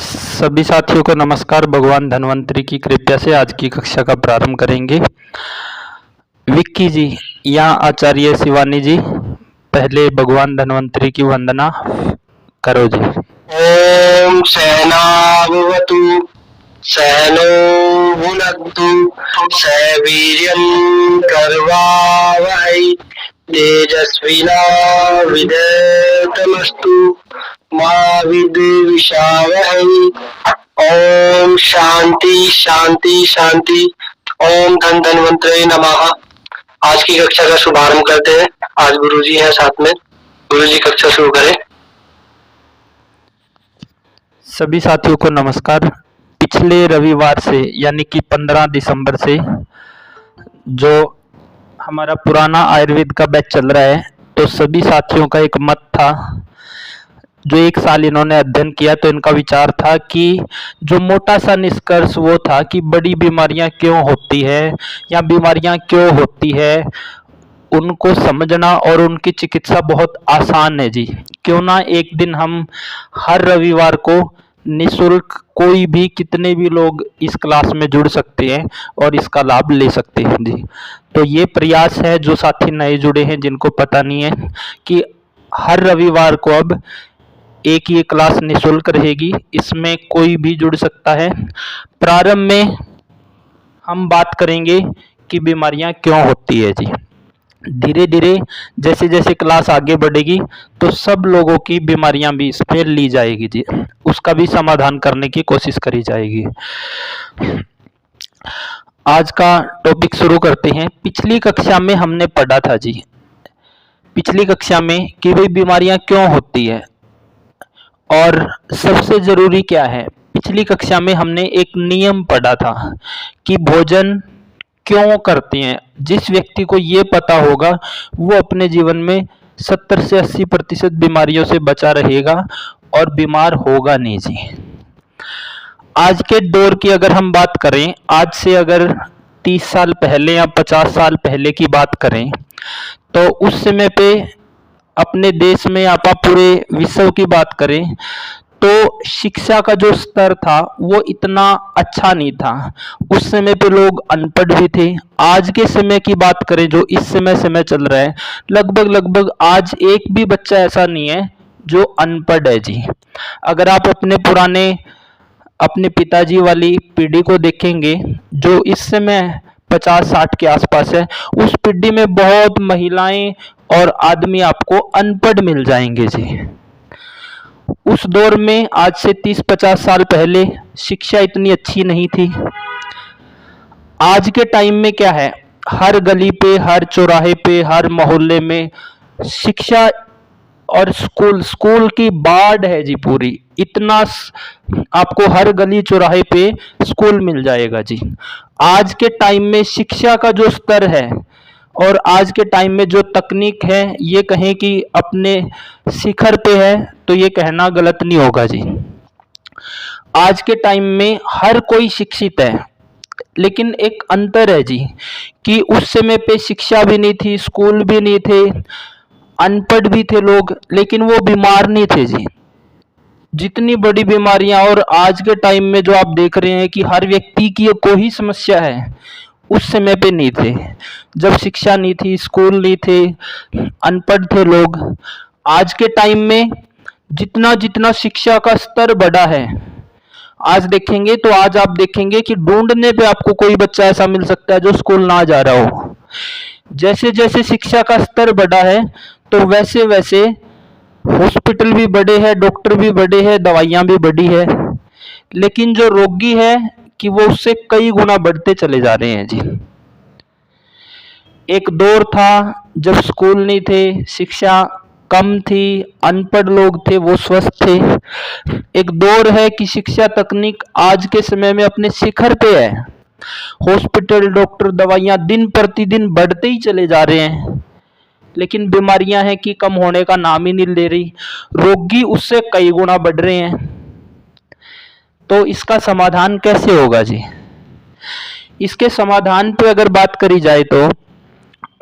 सभी साथियों को नमस्कार। भगवान धन्वंतरी की कृपा से आज की कक्षा का प्रारंभ करेंगे। विक्की जी या आचार्य शिवानी जी, पहले भगवान धन्वंतरी की वंदना करो जी। ओम सहनावतु सहनो भुनक्तु सवीर्यं कर्वावहै तेजस्विनाविधीतमस्तु मा विद्विषावहै। ओम शांति शांति शांति। ओम धन धन्वंतरे नमः। आज की कक्षा का शुभारंभ करते हैं। आज गुरुजी हैं साथ में। गुरुजी कक्षा शुरू करें। सभी साथियों को नमस्कार। पिछले रविवार से यानी कि 15 दिसंबर से जो हमारा पुराना आयुर्वेद का बैच चल रहा है, तो सभी साथियों का एक मत था, जो एक साल इन्होंने अध्ययन किया, तो इनका विचार था कि जो मोटा सा निष्कर्ष वो था कि बड़ी बीमारियां क्यों होती है या बीमारियां क्यों होती है उनको समझना और उनकी चिकित्सा बहुत आसान है जी। क्यों ना एक दिन हम हर रविवार को निःशुल्क कोई भी कितने भी लोग इस क्लास में जुड़ सकते हैं और इसका लाभ ले सकते हैं जी। तो ये प्रयास है, जो साथी नए जुड़े हैं जिनको पता नहीं है, कि हर रविवार को अब एक ये क्लास निःशुल्क रहेगी, इसमें कोई भी जुड़ सकता है। प्रारंभ में हम बात करेंगे कि बीमारियां क्यों होती है जी। धीरे धीरे जैसे जैसे क्लास आगे बढ़ेगी तो सब लोगों की बीमारियां भी इस पे ली जाएगी जी, उसका भी समाधान करने की कोशिश करी जाएगी। आज का टॉपिक शुरू करते हैं। पिछली कक्षा में हमने पढ़ा था जी, पिछली कक्षा में कि भाई बीमारियां क्यों होती है और सबसे जरूरी क्या है। पिछली कक्षा में हमने एक नियम पढ़ा था कि भोजन क्यों करते हैं। जिस व्यक्ति को ये पता होगा वो अपने जीवन में 70 से 80% बीमारियों से बचा रहेगा और बीमार होगा नहीं जी। आज के दौर की अगर हम बात करें, आज से अगर 30 साल पहले या 50 साल पहले की बात करें, तो उस समय पे अपने देश में या पूरे विश्व की बात करें तो शिक्षा का जो स्तर था वो इतना अच्छा नहीं था। उस समय पे लोग अनपढ़ भी थे। आज के समय की बात करें, जो इस समय चल रहा है, लगभग आज एक भी बच्चा ऐसा नहीं है जो अनपढ़ है जी। अगर आप अपने पिताजी वाली पीढ़ी को देखेंगे, जो इस समय 50-60 के आसपास है, उस पीढ़ी में बहुत महिलाएं और आदमी आपको अनपढ़ मिल जाएंगे जी। उस दौर में आज से 30-50 साल पहले शिक्षा इतनी अच्छी नहीं थी। आज के टाइम में क्या है, हर गली पे, हर चौराहे पे, हर मोहल्ले में शिक्षा और स्कूल की बाढ़ है जी पूरी। इतना आपको हर गली चौराहे पे स्कूल मिल जाएगा जी। आज के टाइम में शिक्षा का जो स्तर है और आज के टाइम में जो तकनीक है, ये कहें कि अपने शिखर पे है, तो ये कहना गलत नहीं होगा जी। आज के टाइम में हर कोई शिक्षित है, लेकिन एक अंतर है जी कि उस समय पे शिक्षा भी नहीं थी, स्कूल भी नहीं थे, अनपढ़ भी थे लोग, लेकिन वो बीमार नहीं थे जी। जितनी बड़ी बीमारियां, और आज के टाइम में जो आप देख रहे हैं कि हर व्यक्ति की कोई समस्या है, उस समय पे नहीं थे। जब शिक्षा नहीं थी, स्कूल नहीं थे, अनपढ़ थे लोग। आज के टाइम में जितना जितना शिक्षा का स्तर बढ़ा है, आज देखेंगे तो आज आप देखेंगे कि ढूंढने पे आपको कोई बच्चा ऐसा मिल सकता है जो स्कूल ना जा रहा हो। जैसे जैसे शिक्षा का स्तर बढ़ा है, तो वैसे वैसे हॉस्पिटल भी बड़े हैं, डॉक्टर भी बड़े हैं, दवाइयाँ भी बढ़ी है, लेकिन जो रोगी है कि वो उससे कई गुना बढ़ते चले जा रहे हैं जी। एक दौर था जब स्कूल नहीं थे, शिक्षा कम थी, अनपढ़ लोग थे, वो स्वस्थ थे। एक दौर है कि शिक्षा तकनीक आज के समय में अपने शिखर पे है। हॉस्पिटल, डॉक्टर, दवाइयाँ दिन प्रतिदिन बढ़ते ही चले जा रहे हैं, लेकिन बीमारियां हैं कि कम होने का नाम ही नहीं ले रही। रोगी उससे कई गुना बढ़ रहे हैं। तो इसका समाधान कैसे होगा जी? इसके समाधान पे अगर बात करी जाए तो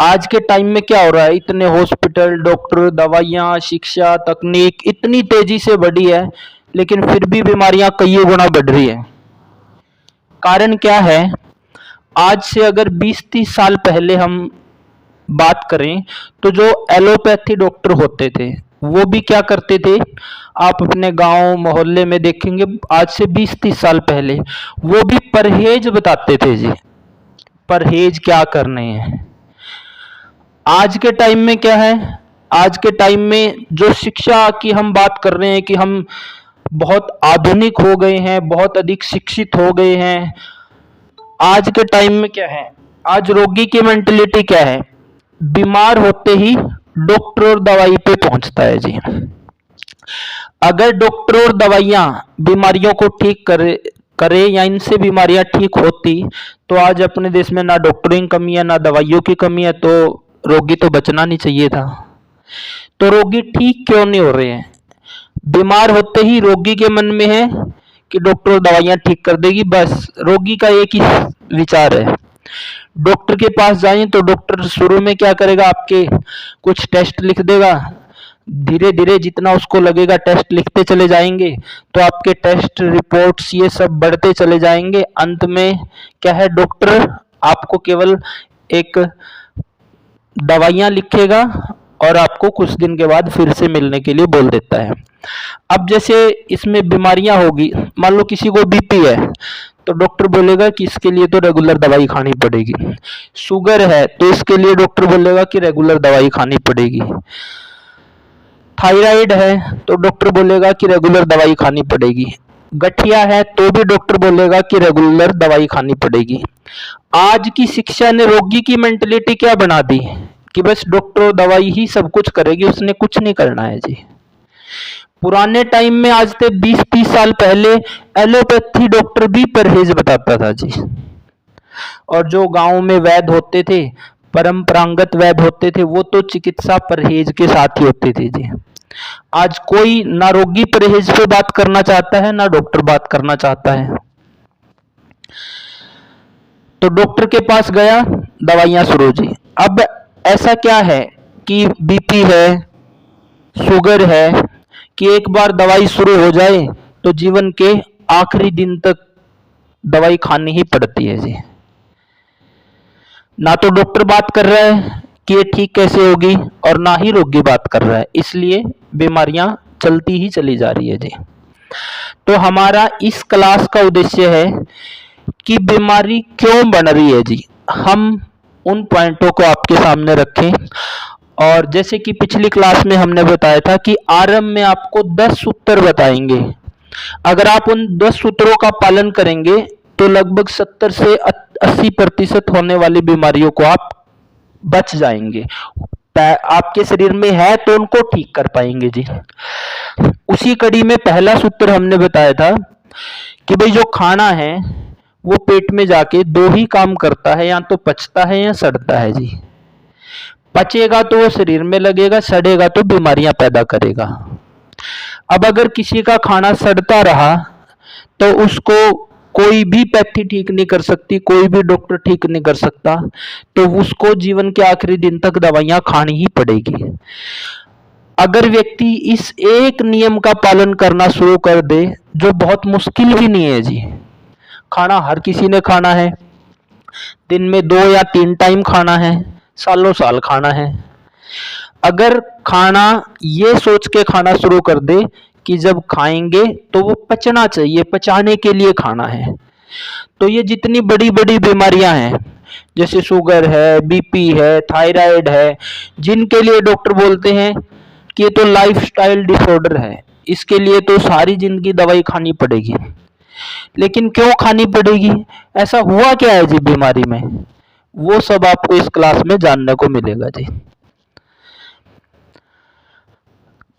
आज के टाइम में क्या हो रहा है, इतने हॉस्पिटल, डॉक्टर, दवाइयाँ, शिक्षा, तकनीक इतनी तेजी से बढ़ी है लेकिन फिर भी बीमारियां कई गुना बढ़ रही है। कारण क्या है? आज से अगर 20-30 साल पहले हम बात करें तो जो एलोपैथी डॉक्टर होते थे वो भी क्या करते थे, आप अपने गांव मोहल्ले में देखेंगे आज से 20-30 साल पहले वो भी परहेज बताते थे जी, परहेज क्या करने हैं। आज के टाइम में क्या है? आज के टाइम में जो शिक्षा की हम बात कर रहे हैं कि हम बहुत आधुनिक हो गए हैं, बहुत अधिक शिक्षित हो गए हैं। आज के टाइम में क्या है? आज रोगी की मेंटेलिटी क्या है? बीमार होते ही डॉक्टर और दवाई पे पहुंचता है जी। अगर डॉक्टर और दवाइयां बीमारियों को ठीक करे या इनसे बीमारियां ठीक होती तो आज अपने देश में ना डॉक्टरों की कमी है ना दवाइयों की कमी है, तो रोगी तो बचना नहीं चाहिए था। तो रोगी ठीक क्यों नहीं हो रहे हैं? बीमार होते ही रोगी के मन में है कि डॉक्टर दवाइयां ठीक कर देगी, बस रोगी का एक ही विचार है। डॉक्टर के पास जाएं तो डॉक्टर शुरू में क्या करेगा, आपके कुछ टेस्ट लिख देगा, धीरे धीरे जितना उसको लगेगा टेस्ट लिखते चले जाएंगे तो आपके टेस्ट रिपोर्ट्स ये सब बढ़ते चले जाएंगे। अंत में क्या है, डॉक्टर आपको केवल एक दवाइयां लिखेगा और आपको कुछ दिन के बाद फिर से मिलने के लिए बोल देता है। अब जैसे इसमें बीमारियां होगी, मान लो किसी को बीपी है तो डॉक्टर बोलेगा कि इसके लिए तो रेगुलर दवाई खानी पड़ेगी। शुगर है तो इसके लिए डॉक्टर बोलेगा कि रेगुलर दवाई खानी पड़ेगी। थायराइड है तो डॉक्टर बोलेगा कि रेगुलर दवाई खानी पड़ेगी। गठिया है तो भी डॉक्टर बोलेगा कि रेगुलर दवाई खानी पड़ेगी। आज की शिक्षा ने रोगी की मेंटेलिटी क्या बना दी कि बस डॉक्टर दवाई ही सब कुछ करेगी, उसने कुछ नहीं करना है जी। पुराने टाइम में आज से 20-30 साल पहले एलोपैथी डॉक्टर भी परहेज बताता था जी। और जो गांव में वैद्य होते थे, परंपरागत वैद्य होते थे, वो तो चिकित्सा परहेज के साथ ही होते थे जी। आज कोई ना रोगी परहेज पे बात करना चाहता है ना डॉक्टर बात करना चाहता है। तो डॉक्टर के पास गया, दवाइयां शुरू जी। अब ऐसा क्या है कि बीपी है, शुगर है कि एक बार दवाई शुरू हो जाए तो जीवन के आखिरी दिन तक दवाई खानी ही पड़ती है जी। ना तो डॉक्टर बात कर रहा है कि ये ठीक कैसे होगी और ना ही रोगी बात कर रहा है, इसलिए बीमारियां चलती ही चली जा रही है जी। तो हमारा इस क्लास का उद्देश्य है कि बीमारी क्यों बन रही है जी, हम उन पॉइंटों को आपके सामने रखें। और जैसे कि पिछली क्लास में हमने बताया था कि आरंभ में आपको 10 सूत्र बताएंगे, अगर आप उन 10 सूत्रों का पालन करेंगे तो लगभग 70 से 80% होने वाली बीमारियों को आप बच जाएंगे। आपके शरीर में है तो उनको ठीक कर पाएंगे जी। उसी कड़ी में पहला सूत्र हमने बताया था कि भाई जो खाना है वो पेट में जाके दो ही काम करता है, या तो पचता है या सड़ता है जी। पचेगा तो वो शरीर में लगेगा, सड़ेगा तो बीमारियां पैदा करेगा। अब अगर किसी का खाना सड़ता रहा तो उसको कोई भी पैथी ठीक नहीं कर सकती, कोई भी डॉक्टर ठीक नहीं कर सकता, तो उसको जीवन के आखिरी दिन तक दवाइयां खानी ही पड़ेगी। अगर व्यक्ति इस एक नियम का पालन करना शुरू कर दे, जो बहुत मुश्किल भी नहीं है जी, खाना हर किसी ने खाना है, दिन में 2 या 3 टाइम खाना है, सालों साल खाना है। अगर खाना ये सोच के खाना शुरू कर दे कि जब खाएंगे तो वो पचना चाहिए, पचाने के लिए खाना है, तो ये जितनी बड़ी बड़ी बीमारियां हैं जैसे शुगर है, बीपी है, थायराइड है, जिनके लिए डॉक्टर बोलते हैं कि ये तो लाइफस्टाइल डिसऑर्डर है, इसके लिए तो सारी जिंदगी दवाई खानी पड़ेगी। लेकिन क्यों खानी पड़ेगी, ऐसा हुआ क्या है जी बीमारी में, वो सब आपको इस क्लास में जानने को मिलेगा जी।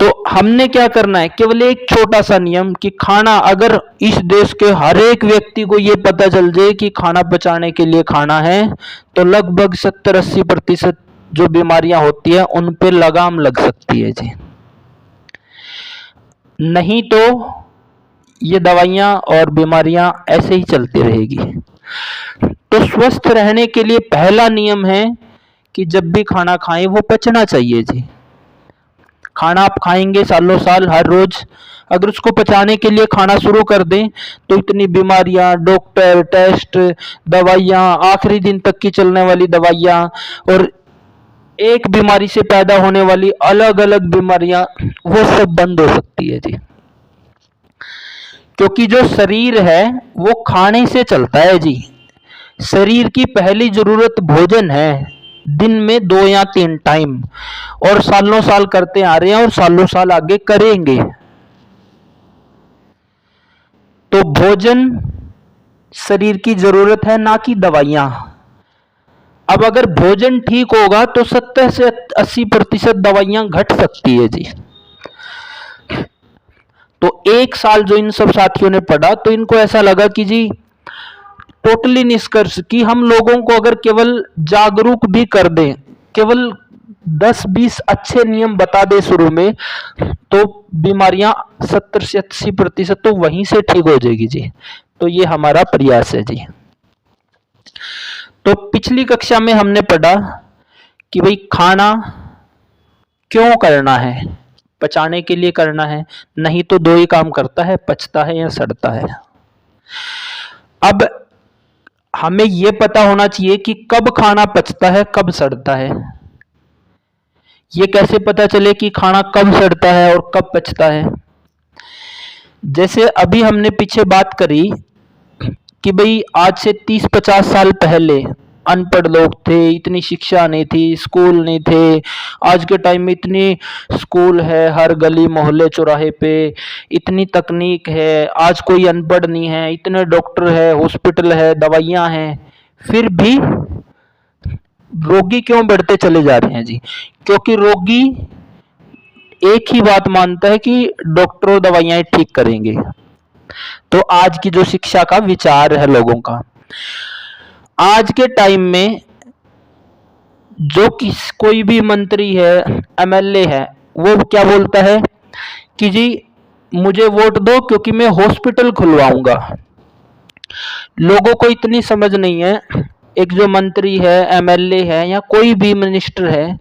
तो हमने क्या करना है, केवल एक छोटा सा नियम कि खाना, अगर इस देश के हर एक व्यक्ति को ये पता चल जाए कि खाना पचाने के लिए खाना है, तो लगभग 70-80% जो बीमारियां होती है उन पे लगाम लग सकती है जी। नहीं तो ये दवाइयां और बीमारियां ऐसे ही चलती रहेगी। तो स्वस्थ रहने के लिए पहला नियम है कि जब भी खाना खाएं वो पचना चाहिए जी। खाना आप खाएंगे सालों साल हर रोज, अगर उसको पचाने के लिए खाना शुरू कर दें तो इतनी बीमारियां, डॉक्टर, टेस्ट, दवाइयां, आखिरी दिन तक की चलने वाली दवाइयां और एक बीमारी से पैदा होने वाली अलग अलग बीमारियां, वो सब बंद हो सकती है जी। क्योंकि जो शरीर है वो खाने से चलता है जी। शरीर की पहली जरूरत भोजन है, दिन में 2 या 3 टाइम, और सालों साल करते आ रहे हैं और सालों साल आगे करेंगे। तो भोजन शरीर की जरूरत है, ना कि दवाइयां। अब अगर भोजन ठीक होगा तो 70 से 80% दवाइयां घट सकती है जी। तो 1 साल जो इन सब साथियों ने पढ़ा तो इनको ऐसा लगा कि जी टोटली निष्कर्ष कि हम लोगों को अगर केवल जागरूक भी कर दें, केवल 10-20 अच्छे नियम बता दें शुरू में, तो बीमारियां 70 से 80% तो वहीं से ठीक हो जाएगी जी। तो ये हमारा प्रयास है जी। तो पिछली कक्षा में हमने पढ़ा कि भाई खाना क्यों करना है, पचाने के लिए करना है, नहीं तो 2 ही काम करता है, पचता है या सड़ता है। अब हमें यह पता होना चाहिए कि कब खाना पचता है, कब सड़ता है। ये कैसे पता चले कि खाना कब सड़ता है और कब पचता है? जैसे अभी हमने पीछे बात करी कि भाई आज से 30-50 साल पहले अनपढ़ लोग थे, इतनी शिक्षा नहीं थी, स्कूल नहीं थे। आज के टाइम में इतनी स्कूल है हर गली मोहल्ले चौराहे पे, इतनी तकनीक है, आज कोई अनपढ़ नहीं है, इतने डॉक्टर है, हॉस्पिटल है, दवाइयाँ हैं, फिर भी रोगी क्यों बढ़ते चले जा रहे हैं जी? क्योंकि रोगी एक ही बात मानता है कि डॉक्टर और दवाइयाँ ठीक करेंगे। तो आज की जो शिक्षा का विचार है लोगों का, आज के टाइम में जो कोई भी मंत्री है, एमएलए है, वो क्या बोलता है कि जी मुझे वोट दो क्योंकि मैं हॉस्पिटल खुलवाऊंगा। लोगों को इतनी समझ नहीं है, एक जो मंत्री है, एमएलए है या कोई भी मिनिस्टर है,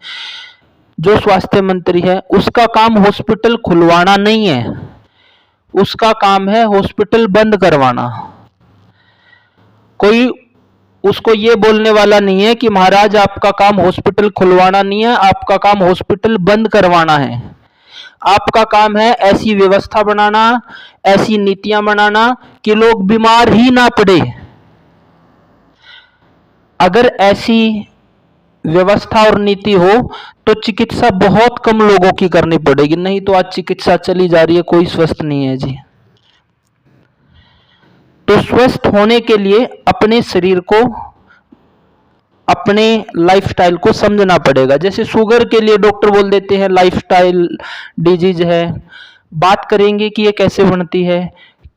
जो स्वास्थ्य मंत्री है, उसका काम हॉस्पिटल खुलवाना नहीं है, उसका काम है हॉस्पिटल बंद करवाना। कोई उसको ये बोलने वाला नहीं है कि महाराज आपका काम हॉस्पिटल खुलवाना नहीं है, आपका काम हॉस्पिटल बंद करवाना है। आपका काम है ऐसी व्यवस्था बनाना, ऐसी नीतियां बनाना कि लोग बीमार ही ना पड़े। अगर ऐसी व्यवस्था और नीति हो तो चिकित्सा बहुत कम लोगों की करनी पड़ेगी, नहीं तो आज चिकित्सा चली जा रही है, कोई स्वस्थ नहीं है जी। तो स्वस्थ होने के लिए अपने शरीर को, अपने लाइफस्टाइल को समझना पड़ेगा। जैसे शुगर के लिए डॉक्टर बोल देते हैं लाइफस्टाइल डिजीज है, बात करेंगे कि ये कैसे बनती है,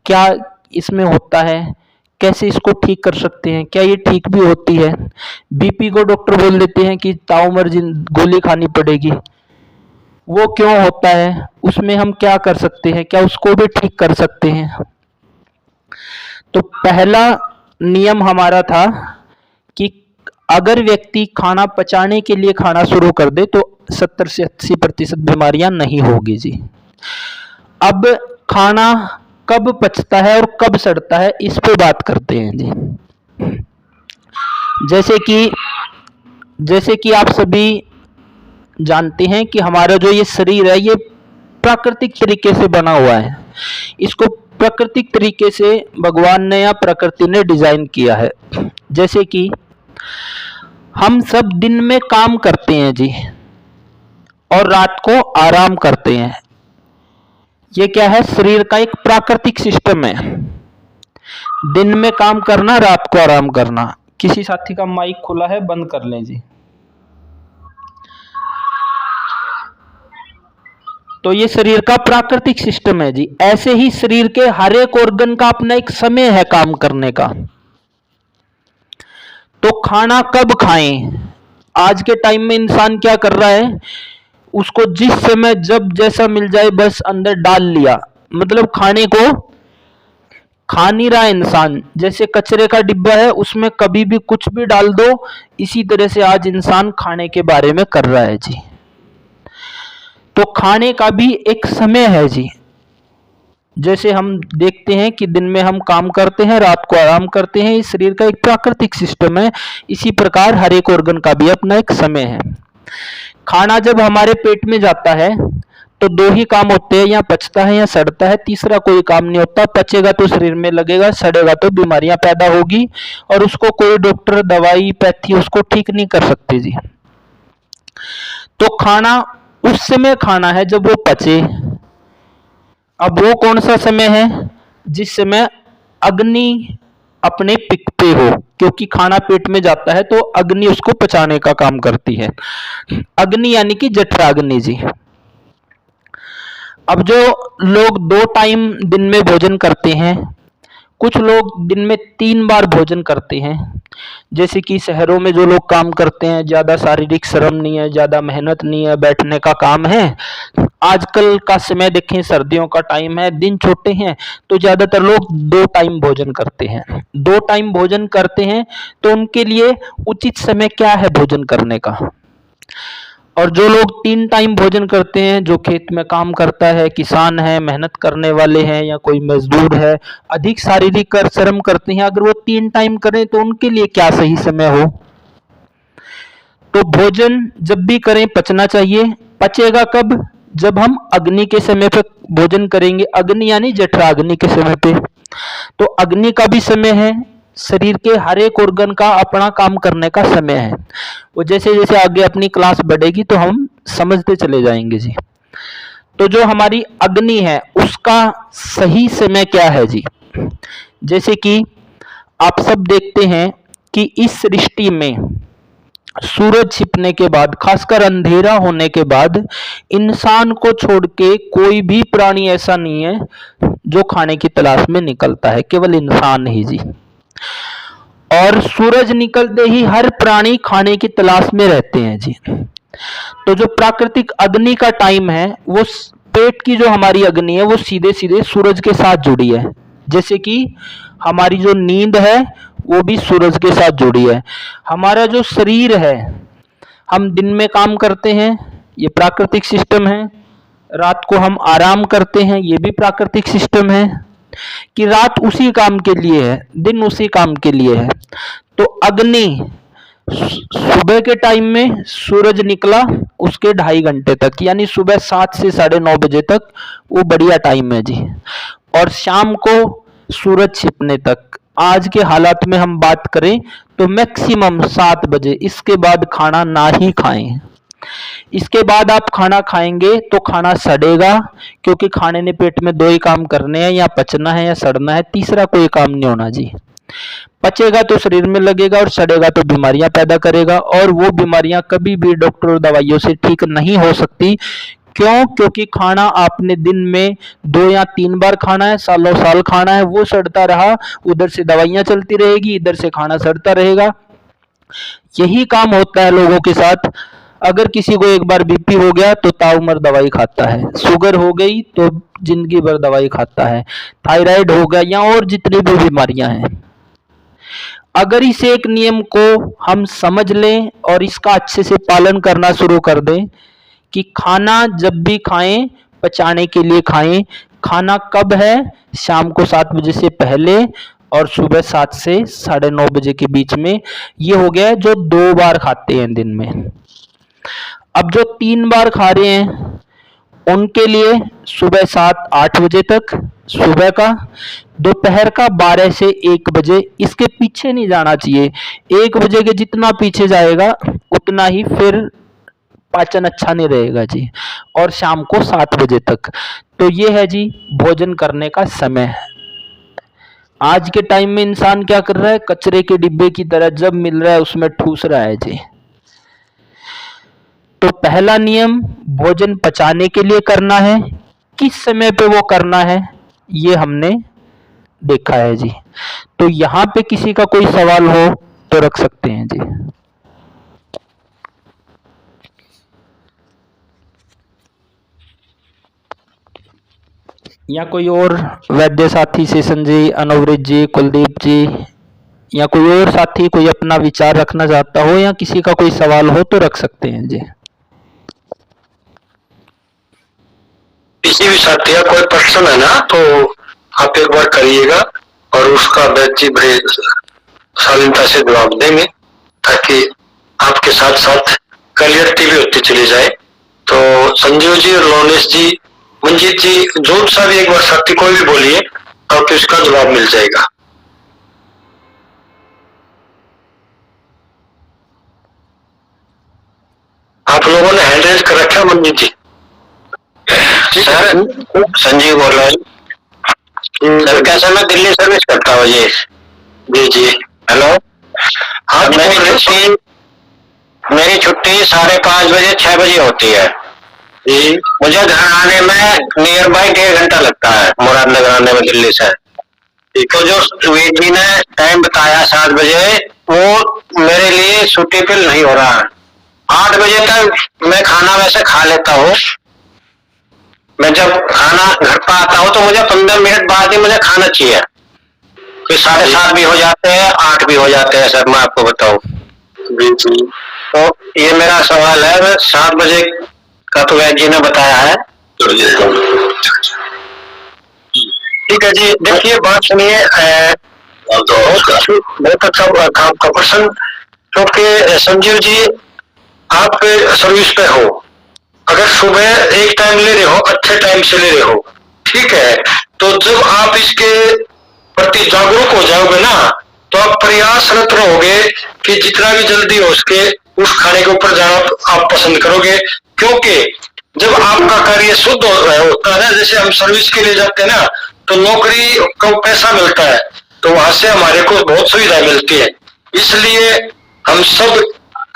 क्या इसमें होता है, कैसे इसको ठीक कर सकते हैं, क्या ये ठीक भी होती है। बीपी को डॉक्टर बोल देते हैं कि ताउमर गोली खानी पड़ेगी, वो क्यों होता है, उसमें हम क्या कर सकते हैं, क्या उसको भी ठीक कर सकते हैं। तो पहला नियम हमारा था कि अगर व्यक्ति खाना पचाने के लिए खाना शुरू कर दे तो 70 से 80% बीमारियां नहीं होगी जी। अब खाना कब पचता है और कब सड़ता है, इस पे बात करते हैं जी। जैसे कि आप सभी जानते हैं कि हमारा जो ये शरीर है ये प्राकृतिक तरीके से बना हुआ है। इसको प्राकृतिक तरीके से भगवान ने या प्रकृति ने डिजाइन किया है। जैसे कि हम सब दिन में काम करते हैं जी और रात को आराम करते हैं। ये क्या है? शरीर का एक प्राकृतिक सिस्टम है। दिन में काम करना, रात को आराम करना। किसी साथी का माइक खुला है, बंद कर लें जी। तो ये शरीर का प्राकृतिक सिस्टम है जी। ऐसे ही शरीर के हर एक ऑर्गन का अपना एक समय है काम करने का। तो खाना कब खाएं? आज के टाइम में इंसान क्या कर रहा है, उसको जिस समय जब जैसा मिल जाए बस अंदर डाल लिया, मतलब खाने को खा नहीं रहा इंसान। जैसे कचरे का डिब्बा है, उसमें कभी भी कुछ भी डाल दो, इसी तरह से आज इंसान खाने के बारे में कर रहा है जी। तो खाने का भी एक समय है जी। जैसे हम देखते हैं कि दिन में हम काम करते हैं, रात को आराम करते हैं, इस शरीर का एक प्राकृतिक सिस्टम है। इसी प्रकार हर एक ऑर्गन का भी अपना एक समय है। खाना जब हमारे पेट में जाता है तो दो ही काम होते हैं, या पचता है या सड़ता है, तीसरा कोई काम नहीं होता। पचेगा तो शरीर में लगेगा, सड़ेगा तो बीमारियां पैदा होगी, और उसको कोई डॉक्टर दवाई पैथी उसको ठीक नहीं कर सकते जी। तो खाना उस समय खाना है जब वो पचे। अब वो कौन सा समय है? जिस समय अग्नि अपने पिक पे हो, क्योंकि खाना पेट में जाता है तो अग्नि उसको पचाने का काम करती है। अग्नि यानी कि जठराग्नि जी। अब जो लोग 2 टाइम दिन में भोजन करते हैं, कुछ लोग दिन में 3 बार भोजन करते हैं। जैसे कि शहरों में जो लोग काम करते हैं, ज़्यादा शारीरिक श्रम नहीं है, ज़्यादा मेहनत नहीं है, बैठने का काम है। आजकल का समय देखें, सर्दियों का टाइम है, दिन छोटे हैं, तो ज़्यादातर लोग 2 टाइम भोजन करते हैं। 2 टाइम भोजन करते हैं तो उनके लिए उचित समय क्या है भोजन करने का? और जो लोग 3 टाइम भोजन करते हैं, जो खेत में काम करता है, किसान है, मेहनत करने वाले हैं, या कोई मजदूर है, अधिक शारीरिक श्रम करते हैं, अगर वो 3 टाइम करें तो उनके लिए क्या सही समय हो? तो भोजन जब भी करें पचना चाहिए। पचेगा कब? जब हम अग्नि के समय पे भोजन करेंगे। अग्नि यानी जठराग्नि के समय पे। तो अग्नि का भी समय है, शरीर के हर एक ऑर्गन का अपना काम करने का समय है। वो जैसे जैसे आगे अपनी क्लास बढ़ेगी तो हम समझते चले जाएंगे जी। तो जो हमारी अग्नि है उसका सही समय क्या है जी? जैसे कि आप सब देखते हैं कि इस सृष्टि में सूरज छिपने के बाद, खासकर अंधेरा होने के बाद, इंसान को छोड़ के कोई भी प्राणी ऐसा नहीं है जो खाने की तलाश में निकलता है, केवल इंसान ही जी। और सूरज निकलते ही हर प्राणी खाने की तलाश में रहते हैं जी। तो जो प्राकृतिक अग्नि का टाइम है, वो पेट की जो हमारी अग्नि है वो सीधे सीधे सूरज के साथ जुड़ी है। जैसे कि हमारी जो नींद है वो भी सूरज के साथ जुड़ी है। हमारा जो शरीर है, हम दिन में काम करते हैं, ये प्राकृतिक सिस्टम है। रात को हम आराम करते हैं, ये भी प्राकृतिक सिस्टम है। कि रात उसी काम के लिए है, दिन उसी काम के लिए है। तो अग्नि सुबह के टाइम में सूरज निकला उसके 2.5 घंटे तक, यानी सुबह 7 से 9:30 बजे तक वो बढ़िया टाइम है जी। और शाम को सूरज छिपने तक, आज के हालात में हम बात करें तो मैक्सिमम 7 बजे, इसके बाद खाना ना ही खाएं। इसके बाद आप खाना खाएंगे तो खाना सड़ेगा, क्योंकि खाने ने पेट में 2 ही काम करने हैं, या पचना है या सड़ना है, तीसरा कोई काम नहीं होना जी। पचेगा तो शरीर में लगेगा और सड़ेगा तो बीमारियां पैदा करेगा, और वो बीमारियां कभी भी डॉक्टर और दवाइयों से ठीक नहीं हो सकती। क्यों? क्योंकि खाना आपने दिन में 2 या 3 बार खाना है, सालों साल खाना है, वो सड़ता रहा, उधर से दवाइयां चलती रहेगी, इधर से खाना सड़ता रहेगा। यही काम होता है लोगों के साथ। अगर किसी को एक बार बीपी हो गया तो ताउम्र दवाई खाता है, शुगर हो गई तो जिंदगी भर दवाई खाता है, थायराइड हो गया, या और जितनी भी बीमारियां हैं। अगर इस एक नियम को हम समझ लें और इसका अच्छे से पालन करना शुरू कर दें कि खाना जब भी खाएं पचाने के लिए खाएं। खाना कब है? शाम को 7 बजे से पहले और सुबह 7 से 9:30 बजे के बीच में। ये हो गया जो 2 बार खाते हैं दिन में। अब जो 3 बार खा रहे हैं उनके लिए सुबह 7-8 बजे तक सुबह का, दोपहर का 12 से 1 बजे, इसके पीछे नहीं जाना चाहिए। 1 बजे के जितना पीछे जाएगा उतना ही फिर पाचन अच्छा नहीं रहेगा जी। और शाम को 7 बजे तक। तो ये है जी भोजन करने का समय। आज के टाइम में इंसान क्या कर रहा है? कचरे के डिब्बे की तरह जब मिल रहा है उसमें ठूस रहा है जी। तो पहला नियम भोजन पचाने के लिए करना है, किस समय पे वो करना है ये हमने देखा है जी। तो यहाँ पे किसी का कोई सवाल हो तो रख सकते हैं जी। या कोई और वैद्य साथी, शेषन जी, अनुवृत जी, कुलदीप जी, या कोई और साथी कोई अपना विचार रखना चाहता हो या किसी का कोई सवाल हो तो रख सकते हैं जी। किसी भी साथी का कोई प्रश्न है ना तो आप एक बार करिएगा और उसका बैच जी बड़े शालीनता से जवाब देंगे, ताकि आपके साथ साथ क्लियरिटी भी होती चली जाए। तो संजीव जी, लोनेश जी, मंजीत जी, जो सा भी एक बार साथी कोई भी बोलिए, आपको इसका जवाब मिल जाएगा। आप लोगों ने हैंड रेज कर रखा मंजीत जी? सर संजीव बोल रहा हूँ सर। कैसा मैं दिल्ली सर्विस करता हूँ जी। जी जी। हेलो। हाँ, मेरी छुट्टी 5:30 बजे 6 बजे होती है जी। मुझे घर आने में नियर बाई 1.5 घंटा लगता है, मुरादनगर आने में दिल्ली से। तो जो सुवीर जी ने टाइम बताया 7 बजे, वो मेरे लिए सूटेबल नहीं हो रहा है। 8 बजे तक मैं खाना वैसे खा लेता हूँ। मैं जब खाना घर पर आता हूँ तो मुझे 15 मिनट बाद ही मुझे खाना चाहिए। फिर 7:30 भी हो जाते हैं, 8 भी हो जाते हैं सर, मैं आपको बताऊँ। तो ये मेरा सवाल है। 7 बजे का तो वैद्य जी ने बताया है। ठीक है जी, देखिए बात सुनिए। बहुत अच्छा था आपका प्रश्न, क्योंकि संजीव जी आप सर्विस पे हो। अगर सुबह एक टाइम ले रहे हो, अच्छे टाइम से ले रहे हो, ठीक है, तो जब आप इसके प्रति जागरूक हो जाओगे ना, तो आप प्रयासरत रहोगे कि जितना भी जल्दी हो सके उस खाने के ऊपर जाना आप पसंद करोगे। क्योंकि जब आपका कार्य शुद्ध होता है ना, जैसे हम सर्विस के लिए जाते हैं ना, तो नौकरी को पैसा मिलता है, तो वहां से हमारे को बहुत सुविधा मिलती है। इसलिए हम सब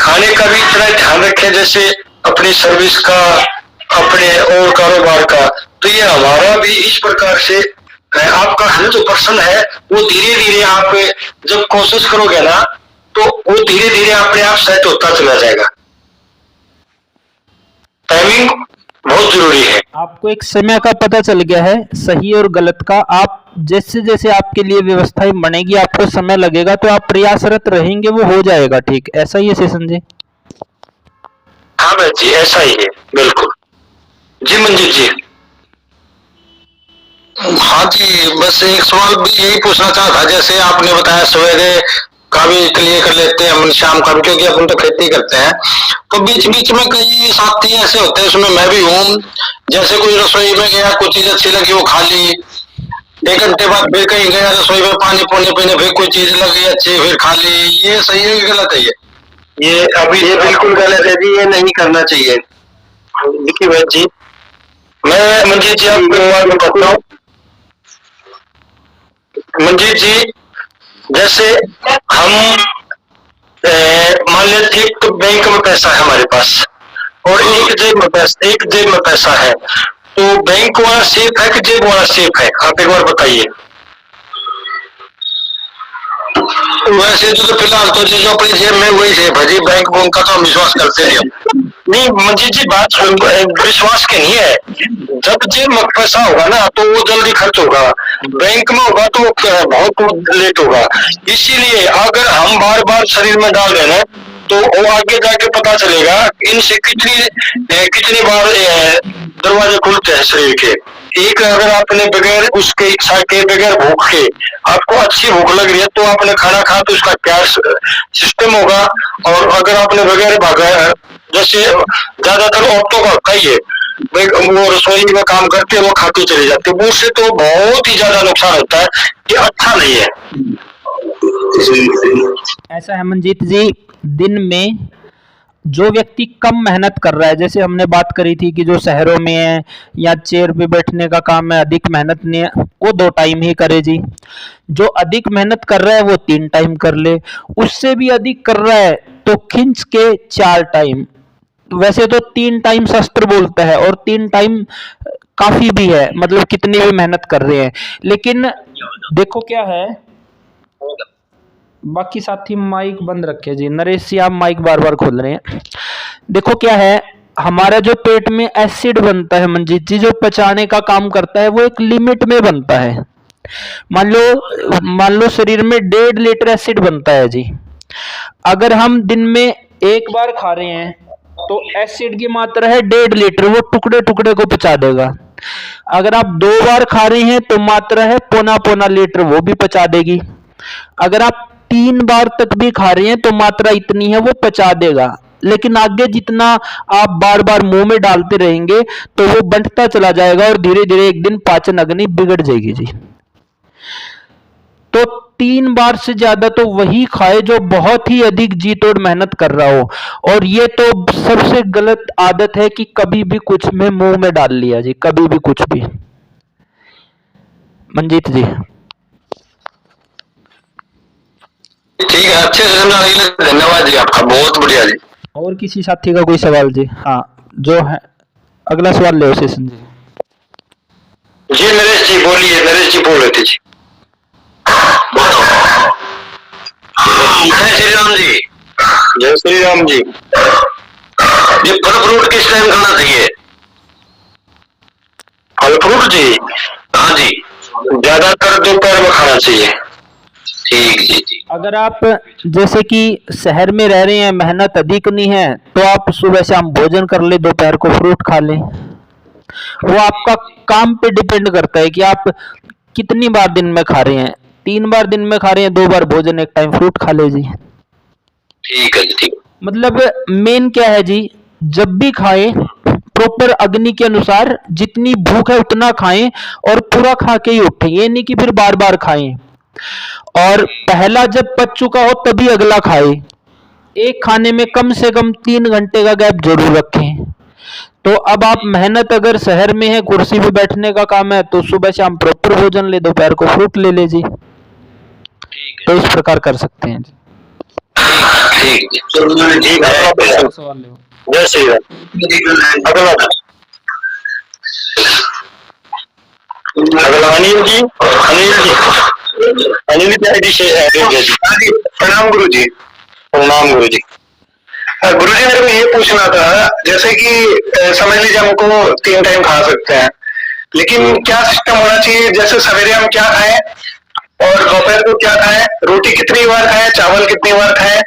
खाने का भी इतना ध्यान रखें, जैसे अपनी सर्विस का, अपने और कारोबार का। तो ये हमारा भी इस प्रकार से आपका जो प्रश्न है वो धीरे धीरे आप जब कोशिश करोगे ना, तो वो धीरे धीरे अपने आप सेट होता चला जाएगा। टाइमिंग बहुत जरूरी है। आपको एक समय का पता चल गया है, सही और गलत का। आप जैसे जैसे आपके लिए व्यवस्थाएं बनेगी, आपको समय लगेगा, तो आप प्रयासरत रहेंगे, वो हो जाएगा ठीक। ऐसा ही है सेशन जी? हाँ भाई जी, ऐसा ही है, बिल्कुल जी। मंजीत जी। हाँ जी, बस एक सवाल भी यही पूछना चाहता था। जैसे आपने बताया सवेरे का भी क्लियर कर लेते हैं हम, शाम का भी, क्योंकि अपन तो खेती करते हैं। तो बीच बीच में कई साथी ऐसे होते हैं, उसमें मैं भी हूँ। जैसे कोई रसोई में गया, कुछ चीज अच्छी लगी वो खा ली, 1 घंटे बाद फिर कहीं गया रसोई में पानी पुनी पीने, फिर कोई चीज लगी अच्छी, फिर खा ली। ये सही है कि गलत है? ये बिल्कुल गलत है जी, ये नहीं करना चाहिए। देखिए भाई जी, मैं मंजीत जी आपको एक बात बताता हूँ। मंजीत जी, जैसे हम मान लेते एक तो बैंक में पैसा है हमारे पास, और एक जेब में पैसा है, तो बैंक वाला सेफ है कि जेब वाला सेफ है? आप एक बार बताइए। वैसे तो फिलहाल तो जो अपनी जेब में वही सेफ है जी, बैंक का तो हम विश्वास करते हैं। नहीं मंजीत जी, बात विश्वास की नहीं है। जब जेब में पैसा होगा ना तो वो जल्दी खर्च होगा, बैंक में होगा तो बहुत लेट होगा। इसीलिए अगर हम बार बार शरीर में डाल रहे हैं, तो वो आगे जाके पता चलेगा इनसे कितनी बार दरवाजे खुलते हैं शरीर के। एक अगर आपने बगैर उसके इच्छा के, बगैर भूख के, आपको अच्छी भूख लग रही है, तो आपने खाना खा तो उसका क्या सिस्टम होगा। और अगर आपने बगैर भागा, जैसे ज्यादातर औरतों का होता ही है, वो रसोई में काम करते हैं, वो खाते चले जाते हैं, उससे तो बहुत ही ज्यादा नुकसान होता है, ये अच्छा नहीं है। ऐसा है मंजीत जी, दिन में जो व्यक्ति कम मेहनत कर रहा है, जैसे हमने बात करी थी कि जो शहरों में है या चेयर पे बैठने का काम है, अधिक मेहनत नहीं है, वो 2 टाइम ही करे जी। जो अधिक मेहनत कर रहा है वो 3 टाइम कर ले, उससे भी अधिक कर रहा है तो खिंच के 4 टाइम। वैसे तो 3 टाइम शास्त्र बोलता है, और 3 टाइम काफी भी है, मतलब कितनी भी मेहनत कर रहे हैं। लेकिन देखो क्या है, बाकी साथी माइक बंद रखे जी। नरेश जी, आप माइक बार बार खोल रहे हैं। देखो क्या है, हमारा जो पेट में एसिड बनता है मंजीत जी, जो पचाने का काम करता है, वो एक लिमिट में बनता है। मान लो शरीर में 1.5 लीटर एसिड बनता है जी। अगर हम दिन में एक बार खा रहे हैं तो एसिड की मात्रा है 1.5 लीटर, वो टुकड़े टुकड़े को पचा देगा। अगर आप 2 बार खा रहे हैं तो मात्रा है पौना पौना लीटर, वो भी पचा देगी। अगर आप 3 बार तक भी खा रहे हैं तो मात्रा इतनी है वो पचा देगा। लेकिन आगे जितना आप बार बार मुंह में डालते रहेंगे तो वो बंटता चला जाएगा और धीरे धीरे एक दिन पाचन अग्नि बिगड़ जाएगी जी। तो 3 बार से ज्यादा तो वही खाए जो बहुत ही अधिक जी तोड़ मेहनत कर रहा हो। और ये तो सबसे गलत आदत है कि कभी भी कुछ में मुंह में डाल लिया जी, कभी भी कुछ भी। मंजीत जी। ठीक है, अच्छे से समझाने के लिए धन्यवाद जी आपका, बहुत बढ़िया जी। और किसी साथी का कोई सवाल जी? हाँ, जो है अगला सवाल ले सेशन जी। जी नरेश जी बोलिए, नरेश जी बोल रहे थे जी। जय श्री राम जी। जय श्री राम जी। ये फल फ्रूट किस टाइम खाना चाहिए? फल फ्रूट जी, हाँ जी, ज्यादातर दोपहर में खाना चाहिए। ठीक जी। अगर आप जैसे कि शहर में रह रहे हैं, मेहनत अधिक नहीं है, तो आप सुबह शाम भोजन कर ले, दोपहर को फ्रूट खा लें। वो आपका काम पे डिपेंड करता है कि आप कितनी बार दिन में खा रहे हैं। 3 बार दिन में खा रहे हैं, 2 बार भोजन, 1 टाइम फ्रूट खा ले जी। ठीक है जी, ठीक। मतलब मेन क्या है जी, जब भी खाएं प्रॉपर अग्नि के अनुसार, जितनी भूख है उतना खाएं और पूरा खा के ही उठें। ये नहीं कि फिर बार बार खाएं। और पहला जब पच चुका हो तभी अगला खाए। एक खाने में कम से कम 3 घंटे का गैप जरूर रखें। तो अब आप मेहनत अगर शहर में है, कुर्सी पे बैठने का काम है, तो सुबह शाम प्रॉपर भोजन ले, दोपहर को फ्रूट ले ले जी। तो इस प्रकार कर सकते हैं जी। ठीक है, सवाल ले। जय श्री राम। अगला अनिल जी। अनिल जी आईडी जी। प्रणाम गुरु जी। प्रणाम गुरु जी। गुरु जी मेरे को ये पूछना था, जैसे कि समझ लीजिए हमको 3 टाइम खा सकते हैं, लेकिन क्या सिस्टम होना चाहिए? जैसे सवेरे हम क्या खाएं और दोपहर को क्या खाएं, रोटी कितनी बार खाएं, चावल कितनी बार खाएं,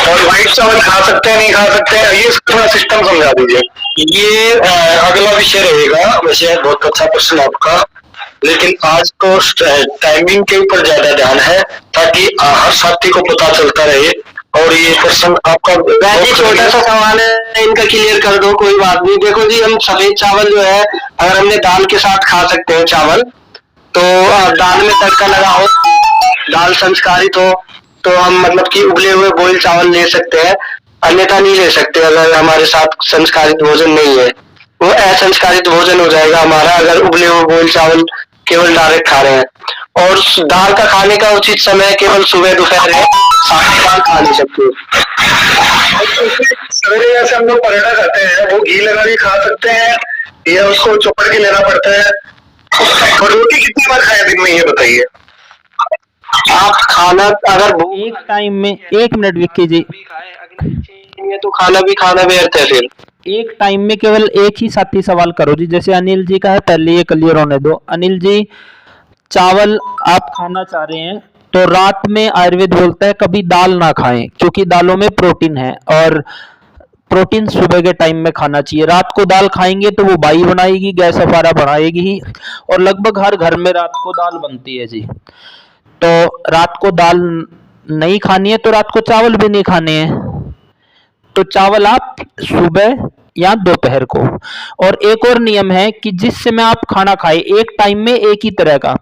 और व्हाइट चावल खा सकते हैं नहीं खा सकते हैं, ये पूरा सिस्टम समझा दीजिए। ये अगला विषय रहेगा। वैसे बहुत अच्छा प्रश्न आपका, लेकिन आज तो टाइमिंग के ऊपर ज्यादा ध्यान है, ताकि हर साथी को पता चलता रहे। और ये प्रश्न आपका छोटा सा सवाल है, इनका क्लियर कर दो, कोई बात नहीं। देखो जी, हम सफेद चावल जो है, अगर हमने दाल के साथ खा सकते हैं चावल, तो दाल में तड़का लगा हो, दाल संस्कारित हो, तो हम मतलब कि उबले हुए बॉइल चावल ले सकते हैं, अन्यथा नहीं ले सकते। अगर हमारे साथ संस्कारित भोजन नहीं है, वो असंस्कारित भोजन हो जाएगा हमारा, अगर उबले हुए बॉइल चावल केवल डायरेक्ट खा रहे हैं। और दाल का खाने का उचित समय केवल सुबह दोपहर है, साथ दाल खा नहीं सकते। सवेरे जैसे हम लोग पराठा खाते हैं, वो घी लगा के खा सकते हैं या उसको चौपड़ के लेना पड़ता है? और रोटी कितनी बार खाए दिन में, ये बताइए आप। खाना अगर एक टाइम में, 1 मिनट विक्की जी, तो खाना भी खाना व्यर्थ है। फिर एक टाइम में केवल एक ही साथी सवाल करो जी। जैसे अनिल जी का है, पहले ये क्लियर होने दो। अनिल जी, चावल आप खाना चाह रहे हैं, तो रात में आयुर्वेद बोलता है कभी दाल ना खाएं, क्योंकि दालों में प्रोटीन है और प्रोटीन सुबह के टाइम में खाना चाहिए। रात को दाल खाएंगे तो वो बाई बनाएगी, गैस अफारा बढ़ाएगी ही, और लगभग हर घर में रात को दाल बनती है जी। तो रात को दाल नहीं खानी है तो रात को चावल भी नहीं खाने हैं। तो चावल आप सुबह या दोपहर को। और एक और नियम है कि जिस समय आप खाना खाए, एक टाइम में एक ही तरह का।